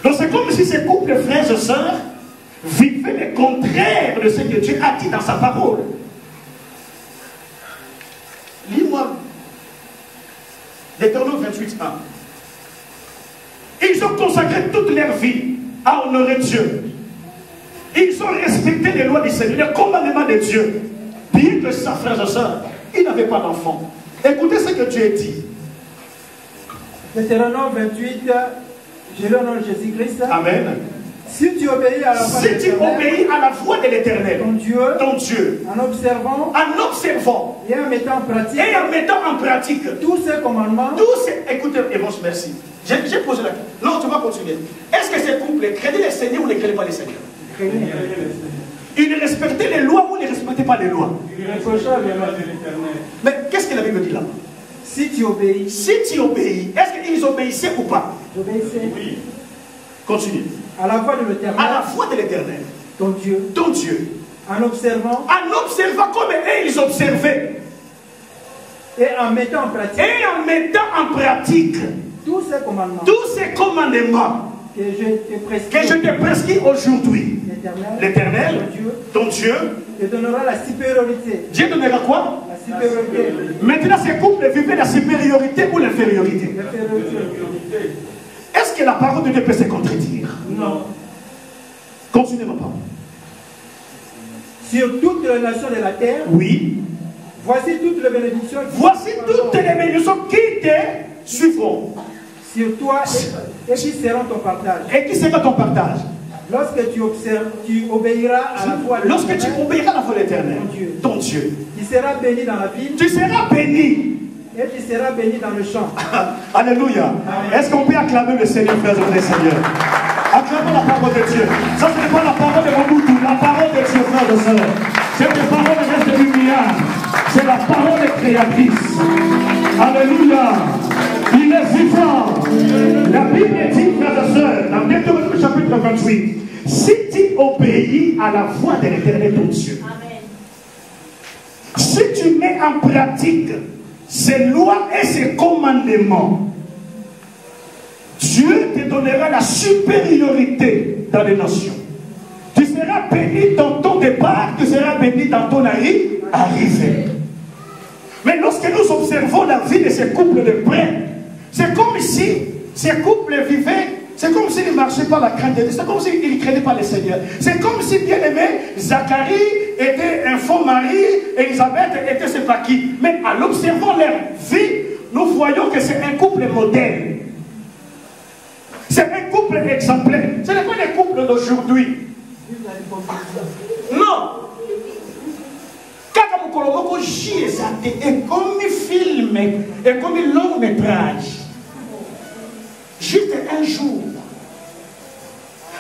Speaker 5: Donc c'est comme si ces couples, frères et sœurs, vivaient le contraire de ce que Dieu a dit dans sa parole. Lis-moi Deutéronome 28:1. Ils ont consacré toute leur vie à honorer Dieu. Ils ont respecté les lois du Seigneur, les commandements de Dieu. Bien que ça, frères et sœurs, ils n'avaient pas d'enfants. Écoutez ce que Dieu dit.
Speaker 4: Deutéronome 28, je le nom de Jésus-Christ.
Speaker 5: Amen.
Speaker 4: Si tu obéis à la voix de l'Éternel,
Speaker 5: si tu obéis à la voix de l'Éternel,
Speaker 4: ton Dieu, en observant et en mettant en pratique tous ces commandements,
Speaker 5: écoutez, Evans, merci. J'ai posé la question. Non, tu vas continuer. Est-ce que ces couples créaient les Seigneurs ou ne créaient pas les Seigneurs? Ils respectaient les lois ou ne respectaient pas les lois? Mais qu'est-ce que la Bible dit là?
Speaker 4: Si tu obéis.
Speaker 5: Si tu obéis, est-ce qu'ils obéissaient ou pas?
Speaker 4: Obéissaient.
Speaker 5: Oui. Continue.
Speaker 4: À la voix de l'Éternel.
Speaker 5: À la voix de l'Éternel.
Speaker 4: Ton Dieu.
Speaker 5: Ton Dieu.
Speaker 4: En observant.
Speaker 5: En observant comme eux ils observaient.
Speaker 4: Et en mettant en pratique.
Speaker 5: Et en mettant en pratique.
Speaker 4: Tous ces commandements.
Speaker 5: Tous ces commandements.
Speaker 4: Que je te prescris
Speaker 5: aujourd'hui. L'Éternel. Ton Dieu.
Speaker 4: Te donnera la supériorité.
Speaker 5: Dieu donnera quoi?
Speaker 4: La supériorité.
Speaker 5: Maintenant ces couples vivaient la supériorité ou l'infériorité? Est-ce que la parole de Dieu peut se contredire?
Speaker 4: Non.
Speaker 5: Continuez ma parole.
Speaker 4: Sur toutes les nations de la terre.
Speaker 5: Oui.
Speaker 4: Voici toutes les bénédictions.
Speaker 5: Voici toutes les bénédictions qui te suivront.
Speaker 4: Sur toi et qui seront ton partage.
Speaker 5: Et qui sera ton partage?
Speaker 4: Lorsque tu obéiras à la voix de l'Éternel.
Speaker 5: Lorsque tu obéiras à la voix de l'Éternel. Ton Dieu.
Speaker 4: Tu seras béni dans la ville.
Speaker 5: Tu seras béni.
Speaker 4: Et tu seras béni dans le champ.
Speaker 5: Alléluia. Est-ce qu'on peut acclamer le Seigneur, frères et Seigneur? Acclamons la parole de Dieu. Ça, ce n'est pas la parole de Mobutu, la parole de Dieu, frères et sœurs. Cette parole reste lumière. C'est la parole créatrice. Alléluia. Il est vivant. La Bible dit, frères et sœurs, dans Deutéronome chapitre 28, si tu obéis à la voix de l'Éternel ton Dieu, si tu mets en pratique ces lois et ces commandements, Dieu te donnera la supériorité dans les nations. Tu seras béni dans ton départ, tu seras béni dans ton arrivée. Mais lorsque nous observons la vie de ces couples de près, c'est comme si ces couples vivaient, c'est comme s'ils ne marchaient pas la crainte de Dieu, c'est comme s'ils ne craignaient pas le Seigneur. C'est comme si, bien aimé, Zacharie était un faux mari, Élisabeth était c'est pas qui. Mais en observant leur vie, nous voyons que c'est un couple modèle. C'est un couple exemplaire. Ce n'est pas les couples d'aujourd'hui. Non. Quand on et comme film, et comme long métrage. Juste un jour.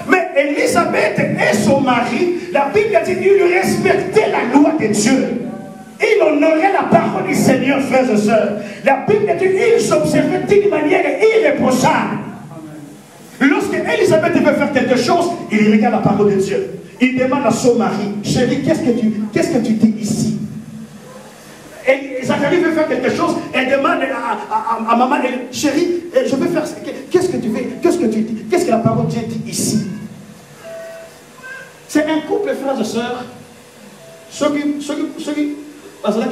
Speaker 5: Mais Élisabeth et son mari, la Bible dit qu'ils respectaient la loi de Dieu. Ils honoraient la parole du Seigneur, frères et sœurs. La Bible dit qu'ils s'observaient d'une manière irréprochable. Lorsque Élisabeth veut faire quelque chose, il regarde la parole de Dieu. Il demande à son mari, chérie, qu'est-ce que tu dis ici? Et Zacharie veut faire quelque chose, elle demande à maman, chérie, je veux faire, qu'est-ce que tu veux, qu'est-ce que tu dis, qu'est-ce que la parole de Dieu dit ici? C'est un couple, frères et sœurs, ceux qui, parce que là,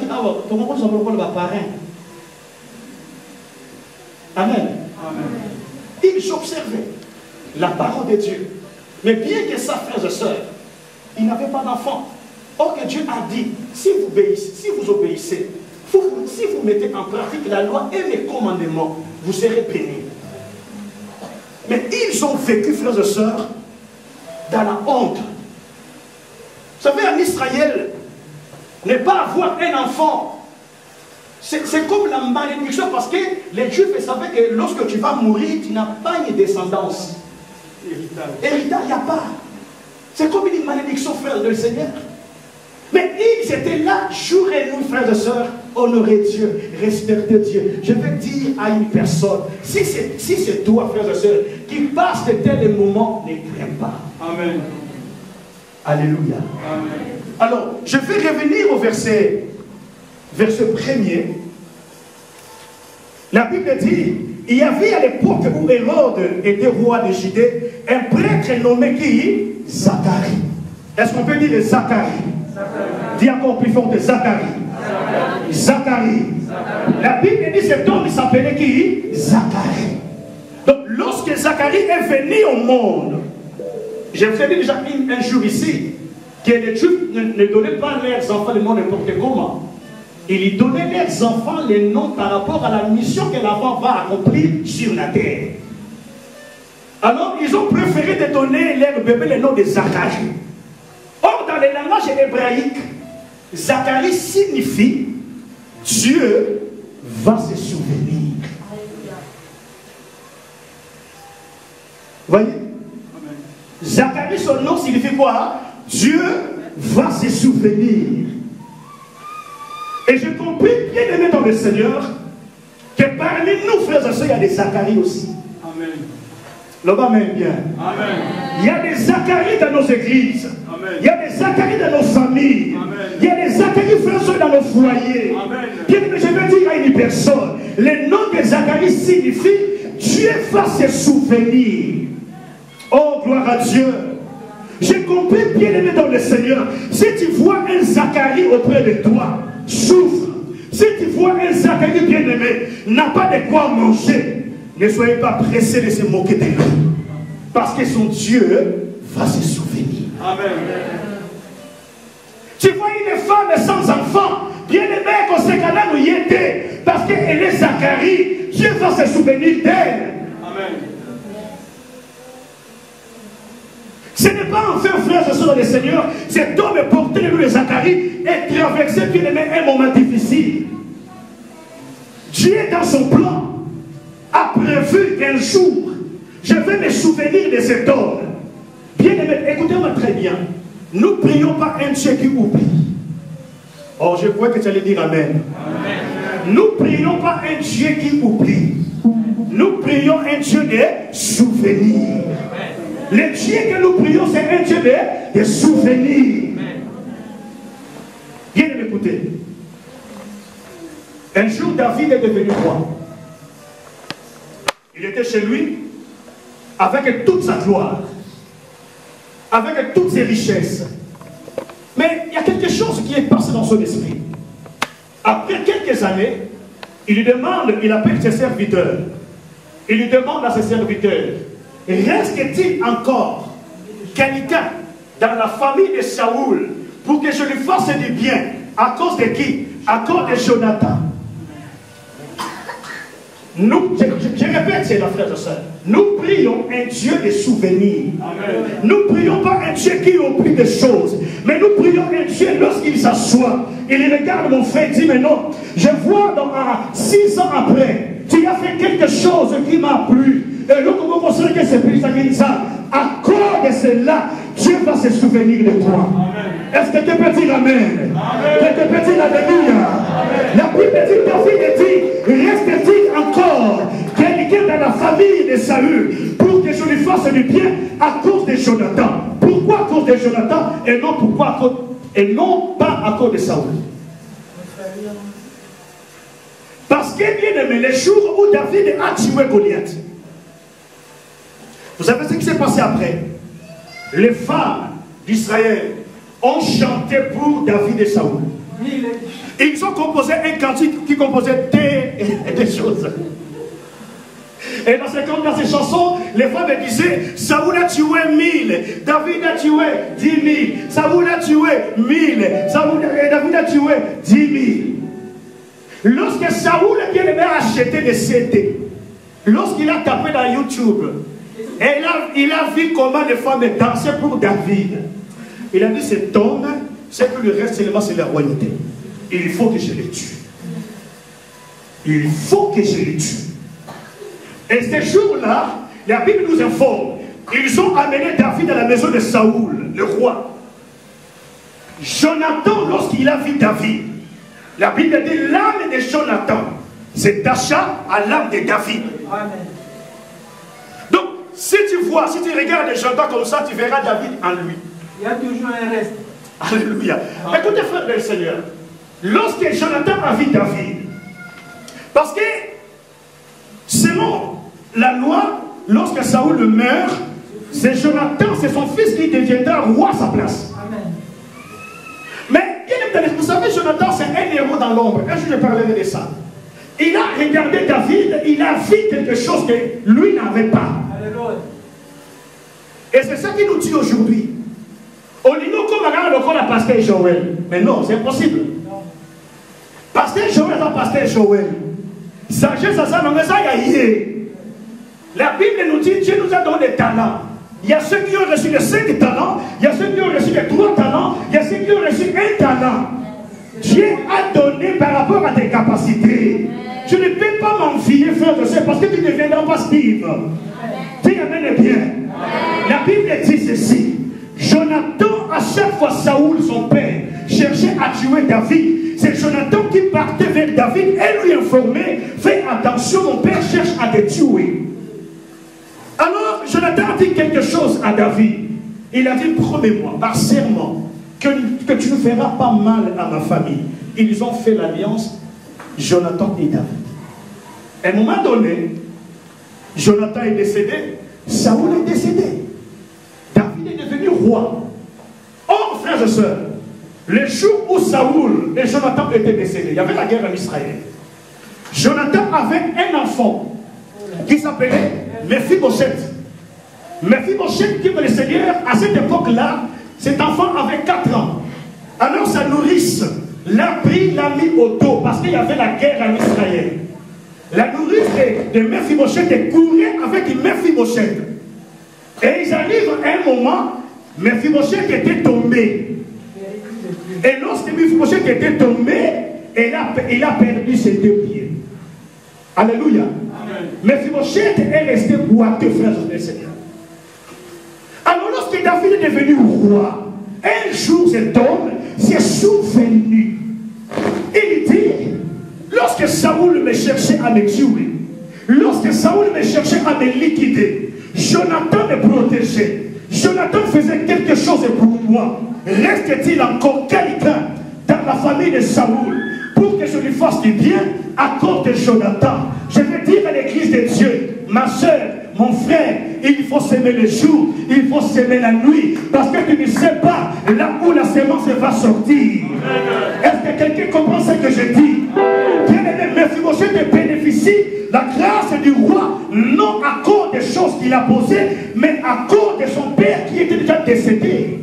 Speaker 5: comment on s'appelle le parrain? Amen. Ils observaient la parole de Dieu. Mais bien que ça, frères et sœurs, ils n'avaient pas d'enfants. Or que Dieu a dit, si vous obéissez, Si vous mettez en pratique la loi et les commandements, vous serez bénis. Mais ils ont vécu, frères et sœurs, dans la honte. Vous savez, en Israël, ne pas avoir un enfant, c'est comme la malédiction, parce que les Juifs savaient que lorsque tu vas mourir, tu n'as pas une descendance. Héritage, il n'y a pas. C'est comme une malédiction, frère de Seigneur. Mais ils étaient là, jour et nuit, frères et sœurs, honorer Dieu, respecter Dieu. Je veux dire à une personne, si c'est toi, frères et sœurs, qui passe de tels moments, ne crains pas. Amen. Alléluia. Amen. Alors, je vais revenir au verset 1er. La Bible dit, il y avait à l'époque où Hérode était roi de Judée, un prêtre nommé qui? Zacharie. Est-ce qu'on peut dire Zacharie? Dis encore plus fort de Zacharie. Zacharie. La Bible dit cet homme, il s'appelait qui? Zacharie. Donc, lorsque Zacharie est venu au monde, je vous ai dit déjà un jour ici, que les Juifs ne donnaient pas leurs enfants le nom n'importe comment. Ils donnaient leurs enfants les noms par rapport à la mission que l'enfant va accomplir sur la terre. Alors, ils ont préféré de donner leur bébé le nom de Zacharie. Or, dans le langage hébraïque, Zacharie signifie Dieu va se souvenir. Vous voyez? Zacharie, son nom signifie quoi? Dieu va se souvenir. Et je compris, bien aimé dans le Seigneur, que parmi nous, frères et sœurs, il y a des Zacharie aussi. Amen. L'homme amen bien. Amen. Il y a des Zacharie dans nos églises. Amen. Il y a des Zacharie dans nos familles. Amen. Il y a des Zacharie, frères et sœurs, dans nos foyers. Amen. Bien aimé, je veux dire à une personne, le nom de Zacharie signifie Dieu va se souvenir. Oh, gloire à Dieu. J'ai compris, bien aimé dans le Seigneur, si tu vois un Zacharie auprès de toi, souffre. Si tu vois un Zacharie bien aimé, n'a pas de quoi manger, ne soyez pas pressés de se moquer de lui. Parce que son Dieu va se souvenir. Amen. Tu vois une femme sans enfant, bien aimé, qu'on se calme où il était, parce qu'elle est Zacharie, Dieu va se souvenir d'elle. Amen. Ce n'est pas enfin, frères et sœurs du Seigneur, cet homme porté le nom de Zacharie et traversé bien aimé un moment difficile. Dieu, dans son plan, a prévu qu'un jour, je vais me souvenir de cet homme. Bien aimé, écoutez-moi très bien. Nous ne prions pas un Dieu qui oublie. Oh, je crois que tu allais dire Amen. Amen. Nous ne prions pas un Dieu qui oublie. Nous prions un Dieu de souvenirs. Le Dieu que nous prions, c'est un Dieu de souvenirs. Bien écoutez. Un jour, David est devenu roi. Il était chez lui avec toute sa gloire, avec toutes ses richesses. Mais il y a quelque chose qui est passé dans son esprit. Après quelques années, il lui demande, il appelle ses serviteurs. Il lui demande à ses serviteurs, reste-t-il encore quelqu'un dans la famille de Saoul pour que je lui fasse du bien? À cause de qui? À cause de Jonathan. Nous, je répète, c'est la frère et sœur. Nous prions un Dieu de souvenirs. Nous ne prions pas un Dieu qui oublie des choses. Mais nous prions un Dieu lorsqu'il s'assoit. Il regarde mon frère et dit, mais non, je vois dans 6 ans après, tu as fait quelque chose qui m'a plu. Et donc, on va considérer que c'est plus ça. À cause de cela, Dieu va se souvenir de toi. Est-ce que tu peux dire Amen? Tu peux dire Alléluia? La Bible dit, David dit, reste-t-il encore quelqu'un dans la famille de Saül pour que je lui fasse du bien à cause de Jonathan? Pourquoi à cause de Jonathan et non, et non pas à cause de Saül? Parce que bien aimé, les jours où David a tué Goliath, vous savez ce qui s'est passé après? Les femmes d'Israël ont chanté pour David et Saoul. Ils ont composé un cantique qui composait des choses. Et dans ces chansons, les femmes disaient, Saoul a tué 1000, David a tué 10 000, Saoul a tué 1000, David a tué 10 000. Lorsque Saoul bien aimé a acheté des CD, lorsqu'il a tapé dans YouTube, et il a vu comment les femmes dansaient pour David, il a dit cet homme, c'est que le reste seulement c'est la royauté. Il faut que je le tue. Il faut que je le tue. Et ce jour-là, la Bible nous informe, ils ont amené David à la maison de Saoul, le roi. Jonathan, lorsqu'il a vu David, la Bible dit l'âme de Jonathan s'attacha à l'âme de David.
Speaker 4: Amen.
Speaker 5: Donc, si tu vois, si tu regardes Jonathan comme ça, tu verras David en lui.
Speaker 4: Il y a toujours un reste.
Speaker 5: Alléluia. Écoutez, frère du Seigneur, lorsque Jonathan a vu David, parce que selon la loi, lorsque Saoul meurt, c'est Jonathan, c'est son fils qui deviendra roi à sa place.
Speaker 4: Amen.
Speaker 5: Mais, vous savez, Jonathan, c'est un héros dans l'ombre. Un jour, je parlerai de ça. Il a regardé David, il a vu quelque chose que lui n'avait pas.
Speaker 4: Alléluia.
Speaker 5: Et c'est ça qui nous tue aujourd'hui. On dit nous comme le pasteur Joël. Mais non, c'est impossible. Pasteur Joël, c'est pasteur Joël. Sagesse à ça, non, mais ça, il y a. La Bible nous dit Dieu nous a donné des talents. Il y a ceux qui ont reçu les 5 talents, il y a ceux qui ont reçu les 3 talents, il y a ceux qui ont reçu 1 talent. Dieu a donné par rapport à tes capacités. Tu ne peux pas m'envier, frère de sœur, parce que tu ne deviendras pas Steve. Tu amènes bien. La Bible dit ceci. Jonathan, à chaque fois Saoul, son père, cherchait à tuer David. C'est Jonathan qui partait vers David et lui informait, fais attention, mon père cherche à te tuer. Alors, Jonathan a dit quelque chose à David. Il a dit, promets-moi, par serment, que tu ne feras pas mal à ma famille. Ils ont fait l'alliance, Jonathan et David. À un moment donné, Jonathan est décédé, Saoul est décédé. David est devenu roi. Or, frères et sœurs, le jour où Saoul et Jonathan étaient décédés, il y avait la guerre en Israël. Jonathan avait un enfant qui s'appelait Mephibosheth. Mephibosheth, qui veut le Seigneur, à cette époque-là, cet enfant avait 4 ans. Alors sa nourrice l'a pris, l'a mis au dos, parce qu'il y avait la guerre en Israël. La nourrice de Mephibosheth courait avec Mephibosheth. Et ils arrivent à un moment, Mephibosheth était tombé. Et lorsque Mephibosheth était tombé, il a perdu ses 2 pieds. Alléluia. Mephibosheth est resté boiteux, frères et sœurs. Alors lorsque David est devenu roi, un jour cet homme s'est souvenu. Il dit, lorsque Saoul me cherchait à me tuer, lorsque Saoul me cherchait à me liquider, Jonathan me protégeait. Jonathan faisait quelque chose pour moi. Reste-t-il encore quelqu'un dans la famille de Saoul pour que je lui fasse du bien à cause de Jonathan? Je veux dire à l'église de Dieu, ma soeur, mon frère, il faut s'aimer le jour, il faut s'aimer la nuit, parce que tu ne sais pas là où la sémence va sortir. Est-ce que quelqu'un comprend ce que je dis? Bien-aimé, Mephibosheth bénéficie la grâce du roi, non à cause des choses qu'il a posées, mais à cause de son père qui était déjà décédé.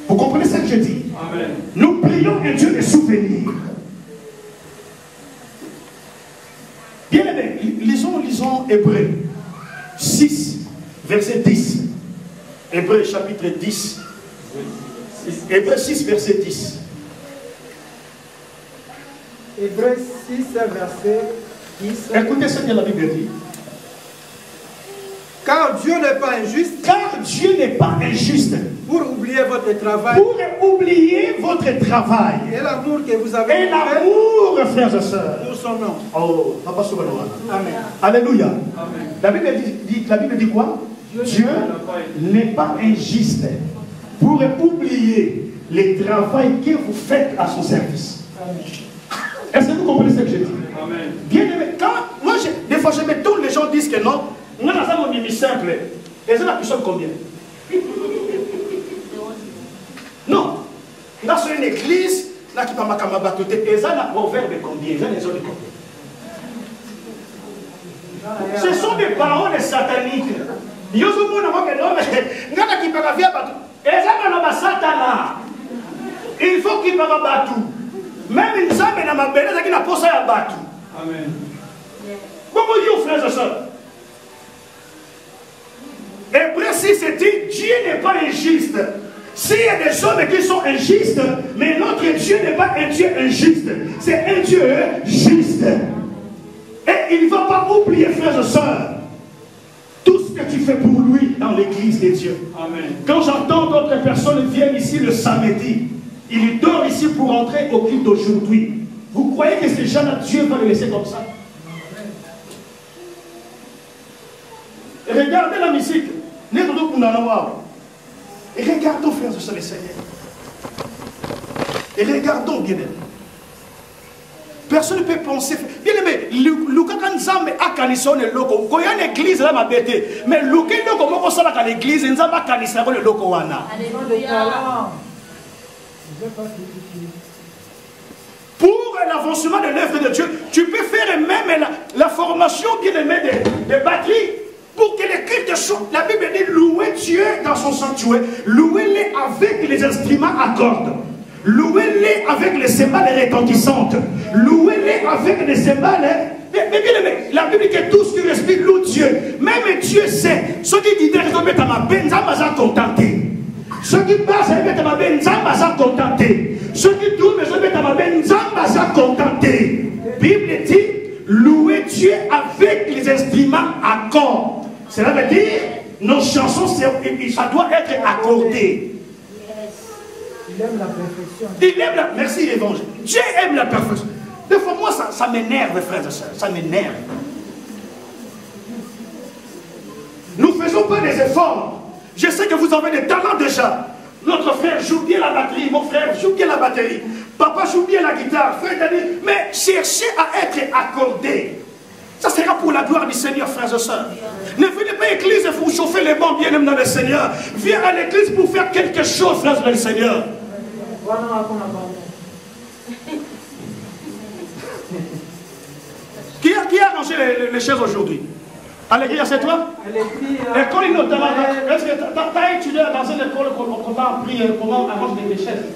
Speaker 5: Vous comprenez ce que je dis? Amen. Nous prions un Dieu de souvenirs. Bien aimé, lisons Hébreux 6, verset 10. Hébreux chapitre 10. Hébreux 6, verset 10.
Speaker 4: Hébreux 6, verset 10.
Speaker 5: Écoutez ce que la Bible dit.
Speaker 4: Car Dieu n'est pas injuste.
Speaker 5: Car Dieu n'est pas injuste.
Speaker 4: Pour oublier votre travail.
Speaker 5: Pour oublier votre travail.
Speaker 4: Et l'amour que vous avez.
Speaker 5: Et l'amour, frères et sœurs.
Speaker 4: Pour son nom.
Speaker 5: Oh, Papa Souvenoir.
Speaker 4: Amen.
Speaker 5: Alléluia.
Speaker 4: Amen.
Speaker 5: La Bible dit quoi? Dieu n'est pas injuste pour oublier le travail que vous faites à son service. Est-ce que vous comprenez ce que je dis? Amen. Bien aimé, quand moi, des fois je me tourne, les gens disent que non. Moi, dans mon mimi simple, les gens qui sont combien? Non. Dans une église, là qui va m'accamabatouter, les gens ont ouvert de combien? Les gens de combien? Ce sont des paroles sataniques. Il faut qu'il parle battu. Même une femme na mabele ezaki na posa ya bato.
Speaker 2: Amen.
Speaker 5: Comment dire, frères et sœurs? Hébreux 6 dit, Dieu n'est pas injuste. S'il y a des hommes qui sont injustes, mais notre Dieu n'est pas un Dieu injuste. C'est un Dieu juste. Et il ne va pas oublier, frères et sœurs, tout ce que tu fais pour lui dans l'église de Dieu.
Speaker 2: Amen.
Speaker 5: Quand j'entends d'autres personnes viennent ici le samedi, ils dorment ici pour entrer au culte d'aujourd'hui. Vous croyez que ces gens-là, Dieu va les laisser comme ça? Regardez la musique. Et regardons, frères et sœurs, le Seigneur. Et regardons, bien aimé. Personne ne peut penser. Bien aimé, Luka Kanzambe a kanisa le loko. Quand il y a une église là, ma bête. Mais Luka loko, comment ça va l'église? Nzambe a kanisa le loko wana. Pour l'avancement de l'œuvre de Dieu, tu peux faire même la formation, bien aimé, des batteries. Pour que les cultes soient, la Bible dit louer Dieu dans son sanctuaire, louez-les avec les instruments à cordes, louez-les avec les cymbales retentissantes, louez-les avec les cymbales. Mais bien aimé, la Bible dit que tout ce qui respire loue Dieu. Même Dieu sait, ceux qui disent qu'ils ont mis à ma benza, ils sont contentés. Ceux qui passent, ils mettent à ma benza, ils sont contentés. Ceux qui tournent, ils mettent à ma benza, ils sont contentés. La Bible dit louer Dieu avec les instruments à cordes. Cela veut dire, nos chansons, ça doit être accordé.
Speaker 4: Il aime la perfection.
Speaker 5: Il aime la... Merci l'évangile. Dieu aime la perfection. Des fois, moi, ça m'énerve, frères et sœurs. Ça m'énerve. Nous ne faisons pas des efforts. Je sais que vous avez des talents déjà. Notre frère joue bien la batterie. Mon frère joue bien la batterie. Papa joue bien la guitare. Frère Dani. Mais cherchez à être accordé. Ça sera pour la gloire du Seigneur, frères et sœurs. Ne venez pas à l'église pour chauffer les bancs bien aimés dans le Seigneur. Viens à l'église pour faire quelque chose, frères et Seigneur. Qui a rangé les chaises aujourd'hui? À l'église, c'est toi? L'école notamment. Est-ce que tu as étudié dans une école comment arranger les chaises?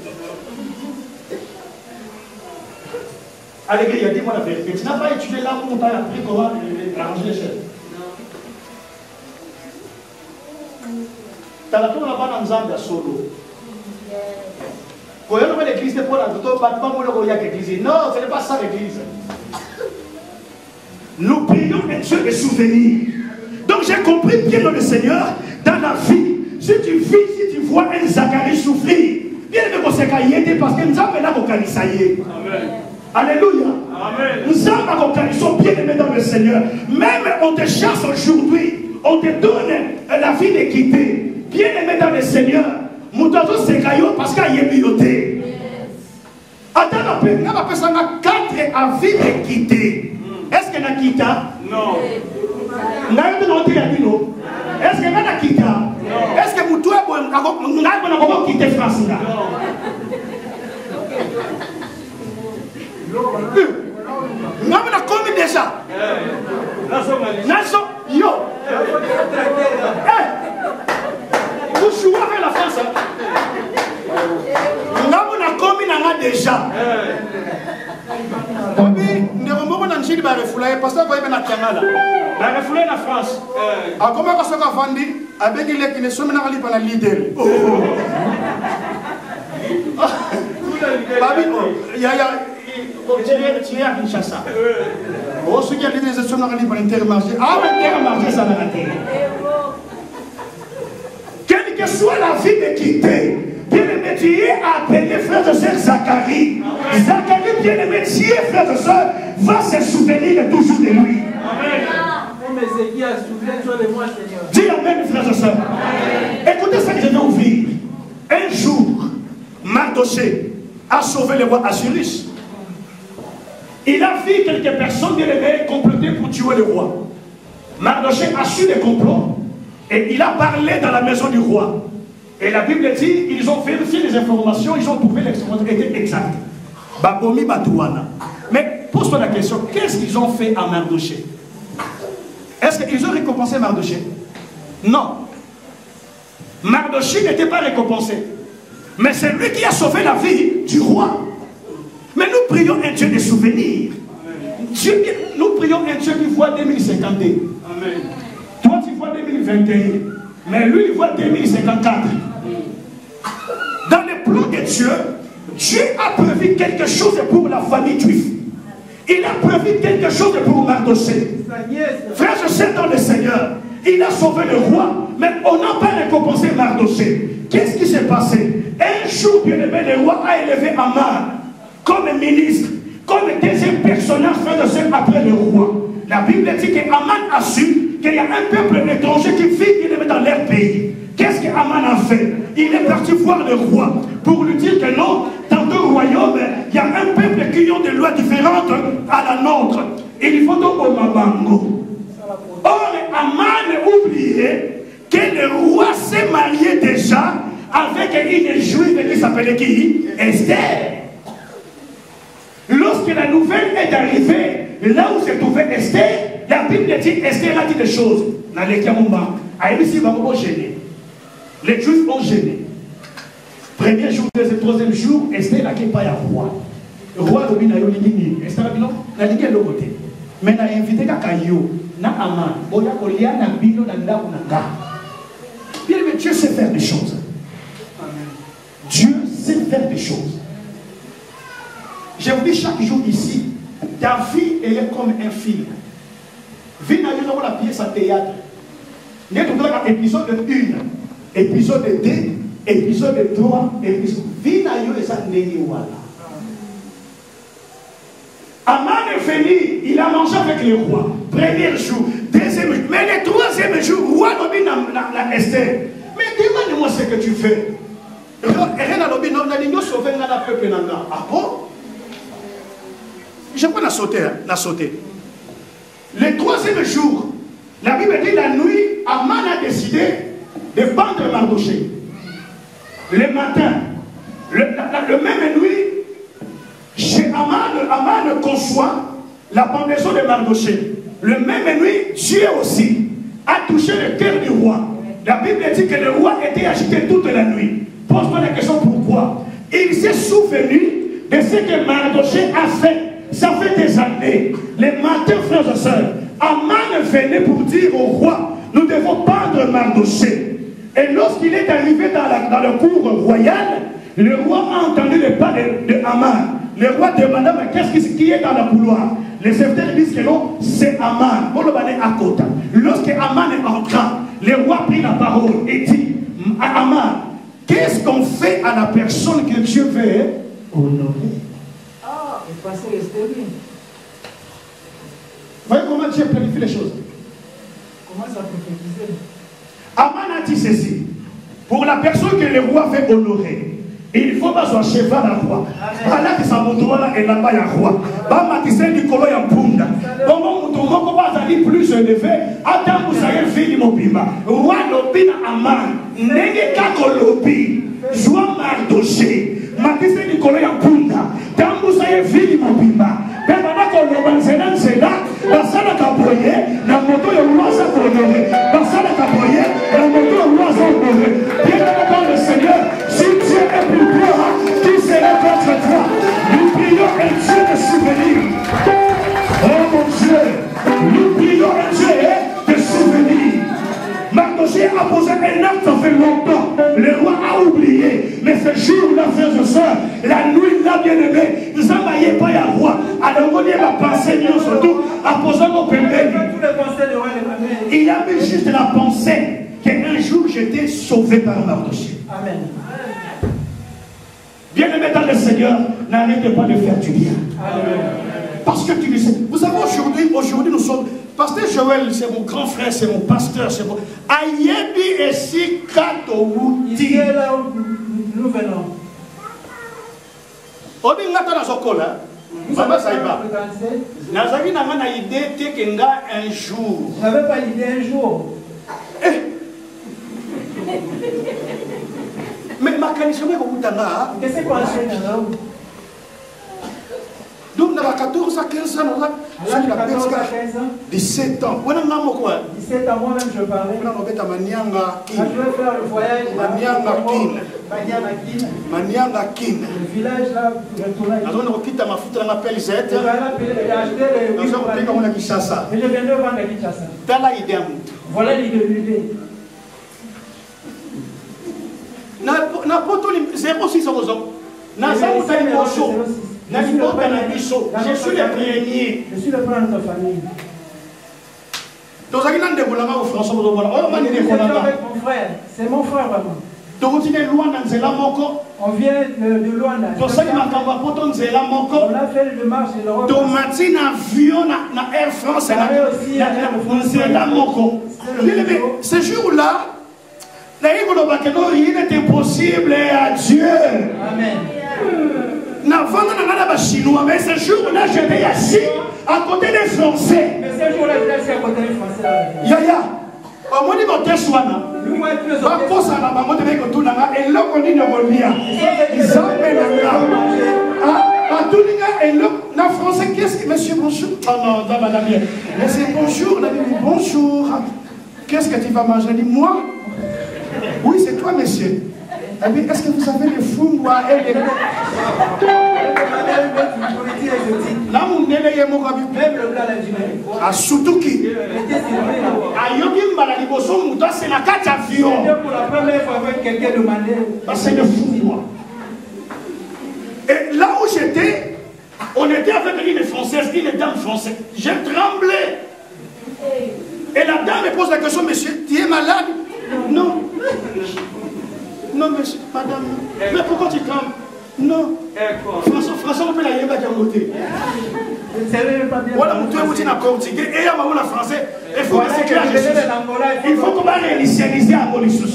Speaker 5: À l'église, il a dit moi la vérité. Tu n'as pas étudié là où on t'a appris comment arranger les chaises. Tu as la tour là-bas dans Zambia solo. Quand on a l'église, c'est pour la l'église. Non, ce n'est pas ça l'église. Nous prions et Dieu est souvenirs. Donc j'ai compris bien dans le Seigneur, dans la vie, si tu vis, si tu vois un Zacharie souffrir, bien aimé qu'on s'est caillé parce que nous avons là qu'on Amen. Alléluia. Amen. Nous avons bien aimés dans le Seigneur. Même on te chasse aujourd'hui, on te donne la vie d'équité. Bien aimé dans le Seigneur. Moutazo c'est caillot parce qu'il y a bioté. Attends, on appelle ça 4 avis d'équité. Est-ce qu'il y a kita? Non. Est-ce qu'il y a kita? Est-ce que Moutou a quitté France? Nous avons commis déjà. Nation, yo. Vous jouez avec la France. Nous avons commis déjà. Nous avons dit parce que vous avez la refoulée en France. A comment on s'est vendu avec les qui ne sont pas les leaders. Il y a tu es à Kinshasa. Oh, ceux qui ont des élections pour l'intermarché. Ah, l'intermarché, ça va rater. Quelle que soit la vie d'équité, bien aimé, tu es appelé frère de sœur Zacharie. Zacharie, bien aimé, tu es frère de sœur, va se souvenir toujours de lui. Amen. Dis amen, frère de sœur. Écoutez ça que je vais ouvrir. Un jour, Mardoché a sauvé le roi Assyrus. Il a vu quelques personnes bien aimées comploter pour tuer le roi. Mardoché a su les complots et il a parlé dans la maison du roi. Et la Bible dit, ils ont vérifié les informations, ils ont trouvé l'expression était exacte. Babomi Batouana. Mais pose-toi la question, qu'est-ce qu'ils ont fait à Mardoché? Est-ce qu'ils ont récompensé Mardoché? Non. Mardoché n'était pas récompensé. Mais c'est lui qui a sauvé la vie du roi. Mais nous prions un Dieu de souvenirs. Nous prions un Dieu qui voit 2051. Amen. Toi, tu vois 2021. Mais lui, il voit 2054. Dans le plan de Dieu, Dieu a prévu quelque chose pour la famille juive. Il a prévu quelque chose pour Mardochée. Frères et sœurs dans le Seigneur, il a sauvé le roi, mais on n'a pas récompensé Mardochée. Qu'est-ce qui s'est passé? Un jour, bien aimé, le roi a élevé Aman comme ministre, comme deuxième personnage, frères et sœurs, après le roi. La Bible dit qu'Aman a su qu'il y a un peuple étranger qui vit dans leur pays. Qu'est-ce qu'Aman a fait? Il est parti voir le roi pour lui dire que non, dans deux royaumes, il y a un peuple qui ont des lois différentes à la nôtre. Il faut donc au Mabango. Or, Aman oubliait que le roi s'est marié déjà avec une juive qui s'appelait qui? Esther. Lorsque la nouvelle est arrivée, là où se trouvait Esther, la Bible dit Esther a dit des choses. Dans les Kamumba, les Juifs ont gêné. Premier jour, deuxième, troisième jour, Esther n'a pas un roi. Le roi de Bina Yolini, Esther n'a dit de l'autre côté. Mais il a invité Kakayo, na Aman, Oya Kolia, na Bino, na Nda, na. Bien, mais Dieu sait faire des choses. Dieu sait faire des choses. Je vous dis chaque jour ici, ta vie est comme un film. Vie n'a pas la pièce à théâtre. Nous avons épisode 1, épisode 2, épisode 3, épisode. Vie n'a pas la Aman est venu, il a mangé avec le roi. Premier jour, deuxième jour, mais le troisième jour, le roi n'a Esther. Mais demande-moi ce que tu fais. Ah bon? Je peux la sauter. Le troisième jour, la Bible dit la nuit, Aman a décidé de pendre Mardochée. Le matin, le même nuit, chez Aman conçoit la pendaison de Mardochée. Le même nuit, Dieu aussi a touché le cœur du roi. La Bible dit que le roi était agité toute la nuit. Pose-moi la question pourquoi. Il s'est souvenu de ce que Mardochée a fait. Ça fait des années. Les matins, frères et sœurs, Aman venait pour dire au roi, nous devons pendre Mardochée. Et lorsqu'il est arrivé dans le cour royal, le roi a entendu le pas de Aman. Le roi demanda, mais qu'est-ce qui est dans le couloir? Les serviteurs disent que non, c'est Aman. Lorsque Aman est entrant, le roi a pris la parole et dit, Aman, qu'est-ce qu'on fait à la personne que Dieu veut honorer?
Speaker 4: Vous
Speaker 5: voyez comment Dieu planifie les choses?
Speaker 4: Comment ça prophétiser?
Speaker 5: Aman a dit ceci. Pour la personne que le roi veut honorer, il faut pas son cheval à roi. Voilà que ça montre et là-bas il y a roi. Bah matissé du colo ya punda. Comment on va aller plus élevé? Attends vous savez fini mon bima. Roi lobina Aman. Nenge kako lobi. Joie Mardochée. Matissé du colo ya punda. Tant vous savez fini mon bima. Mais maintenant qu'on l'obéit c'est là. La salle capoyer. La moto ya roi ça honoré. La salle capoyer. La moto ya roi ça honoré. Bien dans le Seigneur. Si Dieu est pour toi, qui sera contre toi? Nous prions un Dieu de souvenirs. Oh mon Dieu, nous prions un Dieu de souvenirs. Mardochée a posé un acte, ça fait longtemps. Le roi a oublié. Mais ce jour-là, frères et sœurs, la nuit là, bien aimé, nous n'avons pas un roi. Alors on y va penser, nous surtout, à poser nos pépés. Il y avait juste la pensée qu'un jour j'étais sauvé par Mardochée.
Speaker 4: Amen.
Speaker 5: Bien-aimé dans le Seigneur, n'arrêtez pas de faire du bien.
Speaker 4: Amen.
Speaker 5: Parce que tu le sais. Vous savez, aujourd'hui nous sommes... Pasteur Joël, c'est mon grand frère, c'est mon pasteur, c'est mon... Ayebi esi katowuti.
Speaker 4: Il est là où nous venons.
Speaker 5: Obi ngata na sokola. Baba Saïba. Nazaki na ngana idée tekenga un jour.
Speaker 4: Je n'avais pas l'idée un jour.
Speaker 5: Mais ma kanishame ko kutanga.
Speaker 4: Qu'est-ce qu'on a fait là?
Speaker 5: Donc dans la 14 à 15 ans, on a
Speaker 4: 14 à 15 ans.
Speaker 5: 17 ans. On a quoi?
Speaker 4: 17 ans moi-même je parlais.
Speaker 5: On a
Speaker 4: je vais faire le voyage.
Speaker 5: Manianga Kin.
Speaker 4: Le village là, retourné.
Speaker 5: On a quitté ma foute, on appelle Z.
Speaker 4: Et je viens de vendre à Kinshasa. Voilà l'idée.
Speaker 5: N'importe 06 ans. Je suis le premier.
Speaker 4: Je suis le premier de ta famille.
Speaker 5: Donc, avec mon
Speaker 4: frère, c'est mon frère vraiment.
Speaker 5: On vient de
Speaker 4: Luanda.
Speaker 5: On a fait
Speaker 4: le marche de l'Europe.
Speaker 5: Air France. Ce jour-là, rien n'est impossible à Dieu.
Speaker 4: Amen.
Speaker 5: Chinois, mais ce jour-là, j'étais assis à côté des Français.
Speaker 4: Mais ce jour-là, j'étais assis à côté des Français.
Speaker 5: Yaya, au moins, il va t'essoiner. Français, qu'est-ce que monsieur, bonjour? Oh non, madame, mais c'est bonjour, bonjour. Qu'est-ce que tu vas manger? Dit moi? Oui, c'est toi, monsieur. Est-ce que vous avez les fous ou à elle? Là, mon élève est mort. Même le gars l'a dit. À Soutouki. À Yogi Malaliboso, c'est la 4 avions.
Speaker 4: Pour la première fois, quelqu'un demandait.
Speaker 5: C'est le fou, moi. Et là où j'étais, on était avec une Française, une dame française. J'ai tremblé. Et la dame me pose la question, monsieur, tu es malade? Non. Non, monsieur, madame. Mais pourquoi tu trembles? Non. François, on peut la yéba d'un côté. Voilà, mon Dieu, vous dites d'accord, et il y a un français. Il faut que c'est clair. Il faut qu'on va réinitialiser à Molissus.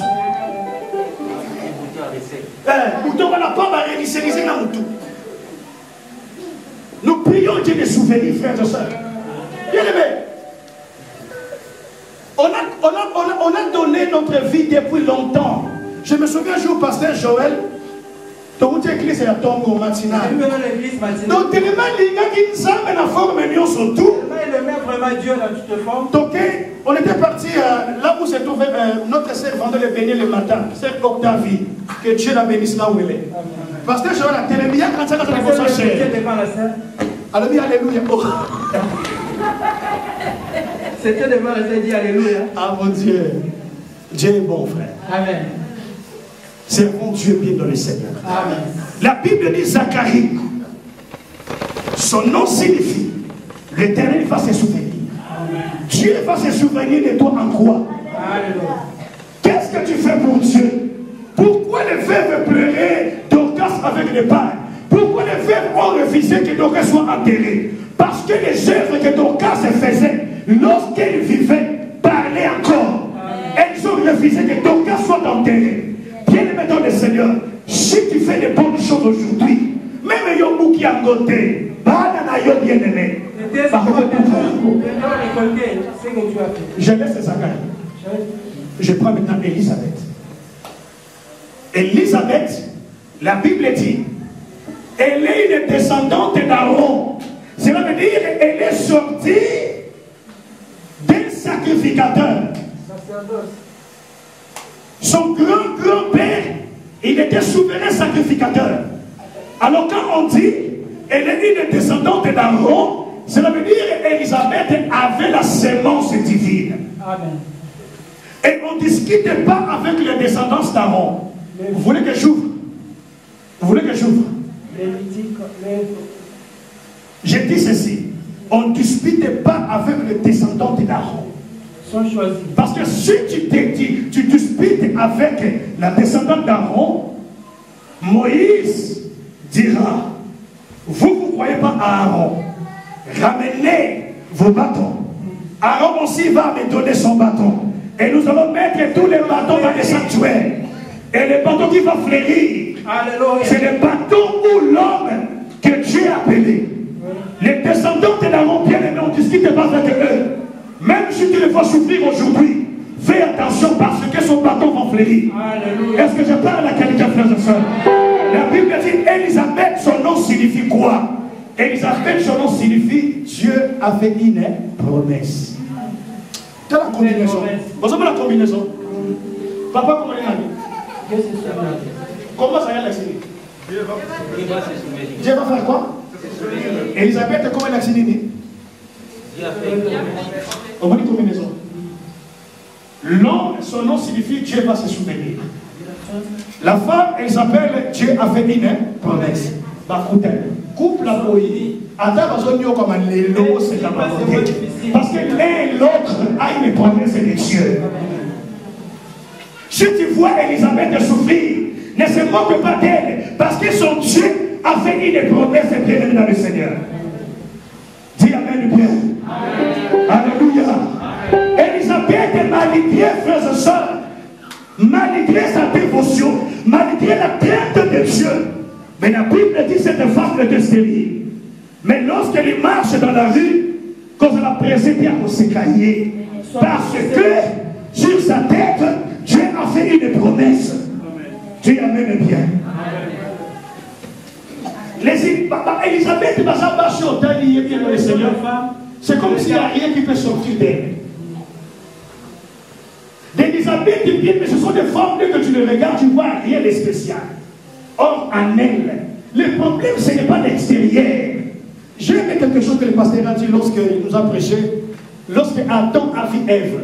Speaker 5: On n'a pas réinitialiser dans tout. Nous prions Dieu des souvenirs, frères et sœurs. Bien aimé. On a donné notre vie depuis longtemps. Je me souviens un jour, pasteur Joël, donc l'église est à Tongo matinal. Donc tellement les gars qui nous amènent la forme nous sont tout. Donc on était parti là où se trouvait notre sœur vendait le béni le matin, c'est Octavie, que Dieu la bénisse là où elle est. Pasteur Joël a tellement bien quand ça a commencé à alléluia. Alléluia.
Speaker 4: C'était devant la sœur, dit alléluia.
Speaker 5: Ah mon Dieu. Dieu est bon, frère.
Speaker 4: Amen.
Speaker 5: Servons Dieu bien dans le Seigneur.
Speaker 4: Amen.
Speaker 5: La Bible dit Zacharie. Son nom signifie l'Éternel va se souvenir. Amen. Dieu va se souvenir de toi en quoi? Qu'est-ce que tu fais pour Dieu? Pourquoi les veuves pleuraient Dorcas avec les pains? Pourquoi les veuves ont refusé que Dorcas soit enterré? Parce que les œuvres que Dorcas faisait lorsqu'elle vivait parlaient encore. Elles ont refusé que Dorcas soit enterré. Bien-aimé dans le Seigneur, si tu fais de bonnes choses aujourd'hui, même Yomou qui a goûté, bien-aimé. Je laisse Zacharie. Je prends maintenant Élisabeth. Élisabeth, la Bible dit, elle est une descendante d'Aaron. Cela veut dire qu'elle est sortie d'un sacrificateur. Son grand-grand-père, il était souverain sacrificateur. Alors quand on dit, elle est une descendante d'Aaron, cela veut dire qu'Élisabeth avait la sémence divine. Amen. Et on ne discute pas avec les descendants d'Aaron. Vous voulez que j'ouvre? Vous voulez que j'ouvre? Je dis ceci. On ne dispute pas avec les descendants d'Aaron. Parce que si tu disputes avec la descendante d'Aaron, Moïse dira, vous ne croyez pas à Aaron, ramenez vos bâtons. Aaron aussi va me donner son bâton. Et nous allons mettre tous les bâtons dans les sanctuaires. Et les bâtons qui vont fleurir, c'est les bâtons où l'homme que Dieu a appelé. Les descendants d'Aaron, bien aimés, on ne discute pas avec eux. Même si tu les vois souffrir aujourd'hui, fais attention parce que son bâton va fleurir. Est-ce que je parle à quelqu'un, frères et sœurs? La Bible dit Élisabeth, son nom signifie quoi? Élisabeth, son nom signifie Dieu a fait une promesse. C'est la combinaison. Vous savez la combinaison? Papa, comment il a dit? Comment ça va l'accident? Dieu va faire quoi? Elisabeth, comment elle a accident? On va dire combinaison. L'homme, son nom signifie Dieu va se souvenir. La femme, elle s'appelle Dieu a fait une promesse. Couple la poésie. Attends, comme un lélo, c'est la volonté. Parce que l'un et l'autre a une promesse de Dieu. Si tu vois Elisabeth souffrir, ne se moque pas d'elle, parce que son Dieu a fait une promesse bien dans le Seigneur. Dis Amen bien. Alléluia. Elisabeth, malgré, frères et sœurs, malgré sa dévotion, malgré la crainte de Dieu, mais la Bible dit que cette femme était stérile. Mais lorsqu'elle marche dans la rue, quand elle a présenté à se cahier, parce que sur sa tête, Dieu a fait une promesse. Dieu amène bien. Elisabeth, le Seigneur, c'est comme s'il n'y a rien qui peut sortir d'elle. D'Elisabeth, mais ce sont des femmes que tu les regardes, tu vois rien de spécial. Or, en elle, le problème, ce n'est pas l'extérieur. J'aime quelque chose que le pasteur a dit lorsqu'il nous a prêché. Lorsque Adam a vu Ève,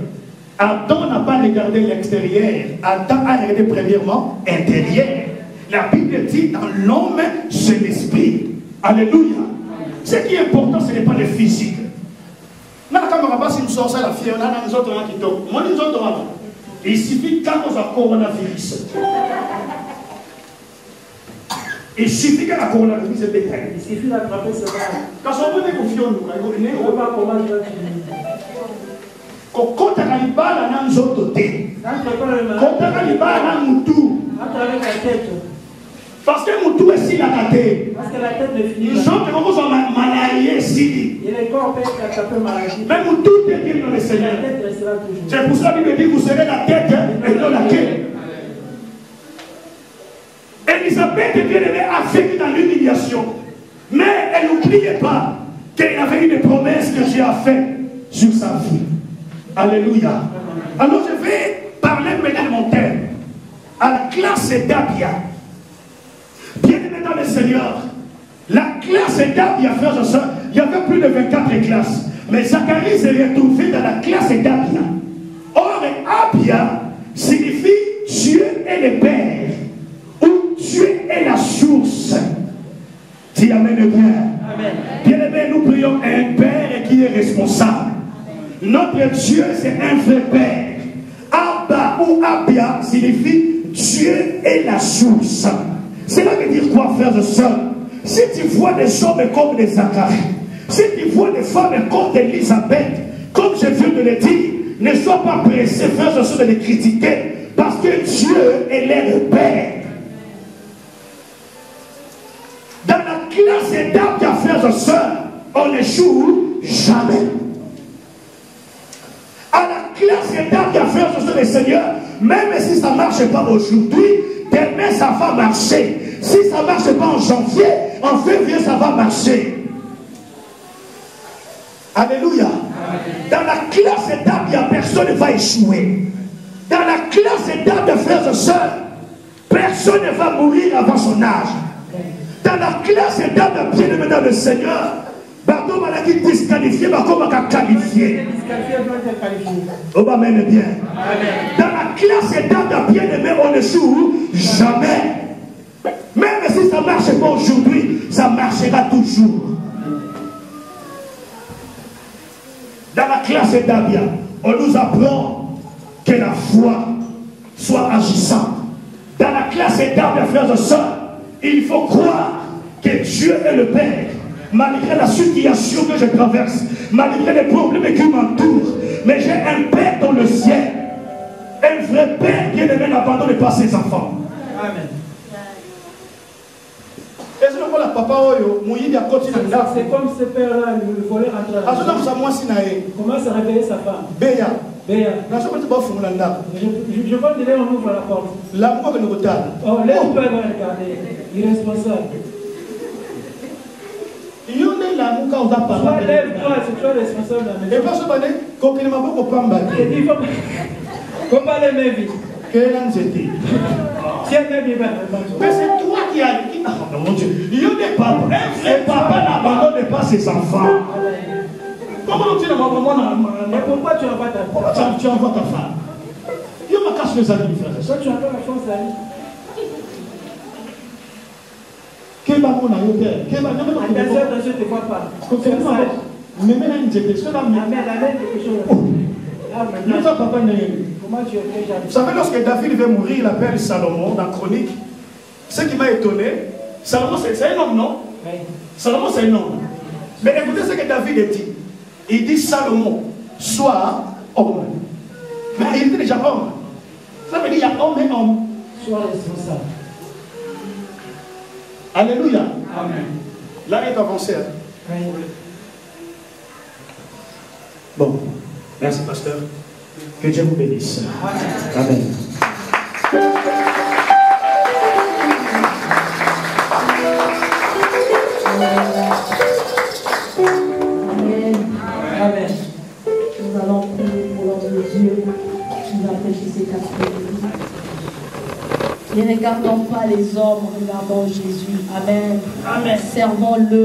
Speaker 5: Adam n'a pas regardé l'extérieur. Adam a regardé premièrement l'intérieur. La Bible dit dans l'homme, c'est l'esprit. Alléluia. Ce qui est important, ce n'est pas le physique. Il suffit quand on a coronavirus. Il suffit que la coronavirus est bétail.
Speaker 3: Il suffit d'attraper ce mal.
Speaker 5: Quand on veut confier en nous,
Speaker 3: on ne peut pas comment tu vas
Speaker 5: quand on a une balle, on a un autre thé. Quand on a une balle, on a un moutou. Parce que moutou est si la tête.
Speaker 3: Parce que la tête ne finit pas.
Speaker 5: Nous sommes comme malariés ici.
Speaker 3: Et les corps peuvent attraper maladie.
Speaker 5: Mais moutou est bien dans le Seigneur.
Speaker 3: La tête restera toujours.
Speaker 5: C'est pour ça qu'il me dit vous serez la tête et non la queue. Elisabeth, bien-aimée, a vécu dans l'humiliation. Mais elle n'oubliait pas qu'elle avait une promesse que Dieu a faite sur sa vie. Alléluia. Alors je vais parler maintenant de mon thème. À la classe d'Abia. Bien-aimé dans le Seigneur. La classe d'Abia, frères et sœurs, il y avait plus de 24 classes. Mais Zacharie s'est retrouvé dans la classe d'Abia. Or, Abia signifie Dieu est le Père. Où Dieu est la source. Dis Amen bien. Bien-aimé, nous prions un Père qui est responsable. Notre Dieu, c'est un vrai Père. Abba ou Abia signifie Dieu est la source. Cela veut dire quoi, frères et sœurs? Si tu vois des hommes comme des Zacharie, si tu vois des femmes comme Elisabeth, comme je viens de le dire, ne sois pas pressé, frères et sœurs, de les critiquer, parce que Dieu est leur Père. Dans la classe d'Abia, frères et sœurs, on n'échoue jamais. À la classe d'Abia, frères et sœurs du Seigneur, même si ça ne marche pas aujourd'hui, demain ça va marcher. Si ça ne marche pas en janvier, en février ça va marcher. Alléluia. Dans la classe d'Abia, personne ne va échouer. Dans la classe d'Abia, frères et sœurs, personne ne va mourir avant son âge. Dans la classe d'Abia, bien-aimé dans le Seigneur, Bateau maladie disqualifié, Bateau m'a qualifié. On va mener bien. Dans la classe d'Abia, bien-aimé, on ne joue jamais. Même si ça ne marche pas aujourd'hui, ça marchera toujours. Dans la classe d'Abia, on nous apprend que la foi soit agissante. Dans la classe d'Abia, frères et sœurs, il faut croire que Dieu est le Père. Malgré la situation que je traverse, malgré les problèmes qui m'entourent, mais j'ai un Père dans le ciel. Un vrai Père qui ne n'abandonne pas ses enfants. Amen. C'est
Speaker 3: comme ce père-là, le voleur à travers. Comment se réveiller sa femme? Béa. Je vois qu'il est, on ouvre la porte. Oh, laisse pas regarder. Irresponsable. Toi, lève-toi, c'est toi responsable de la maison. Il faut pas les mêmes vies.
Speaker 5: Mais c'est toi qui as... Oh mon Dieu. Il n'est pas vrai. Un papa n'abandonne pas ses enfants. Comment tu n'envoies pas maman? Mais pourquoi tu envoies ta femme? Pourquoi tu envoies ta femme? Il me casse mes amis, frère. Ça, tu as pas la chance d'aller. Quel maman a eu père? Quel maman a eu père? Je ne te vois pas. Mais maintenant, il était seul à moi. Vous savez, lorsque David veut mourir, il appelle Salomon dans Chronique. Ce qui m'a étonné, Salomon c'est un homme, non? Oui. Salomon c'est un homme. Mais écoutez ce que David dit. Il dit Salomon, sois homme. Mais il était déjà homme. Ça veut dire il y a homme et homme. Sois responsable. Alléluia. Amen. Là, il est avancé. Oui. Bon, merci pasteur. Que Dieu vous bénisse. Amen.
Speaker 1: Amen. Amen. Nous allons prier pour l'homme de Dieu qui va prêcher cet après-midi. Ne regardons pas les hommes, regardons Jésus. Amen. Amen. Servons-le.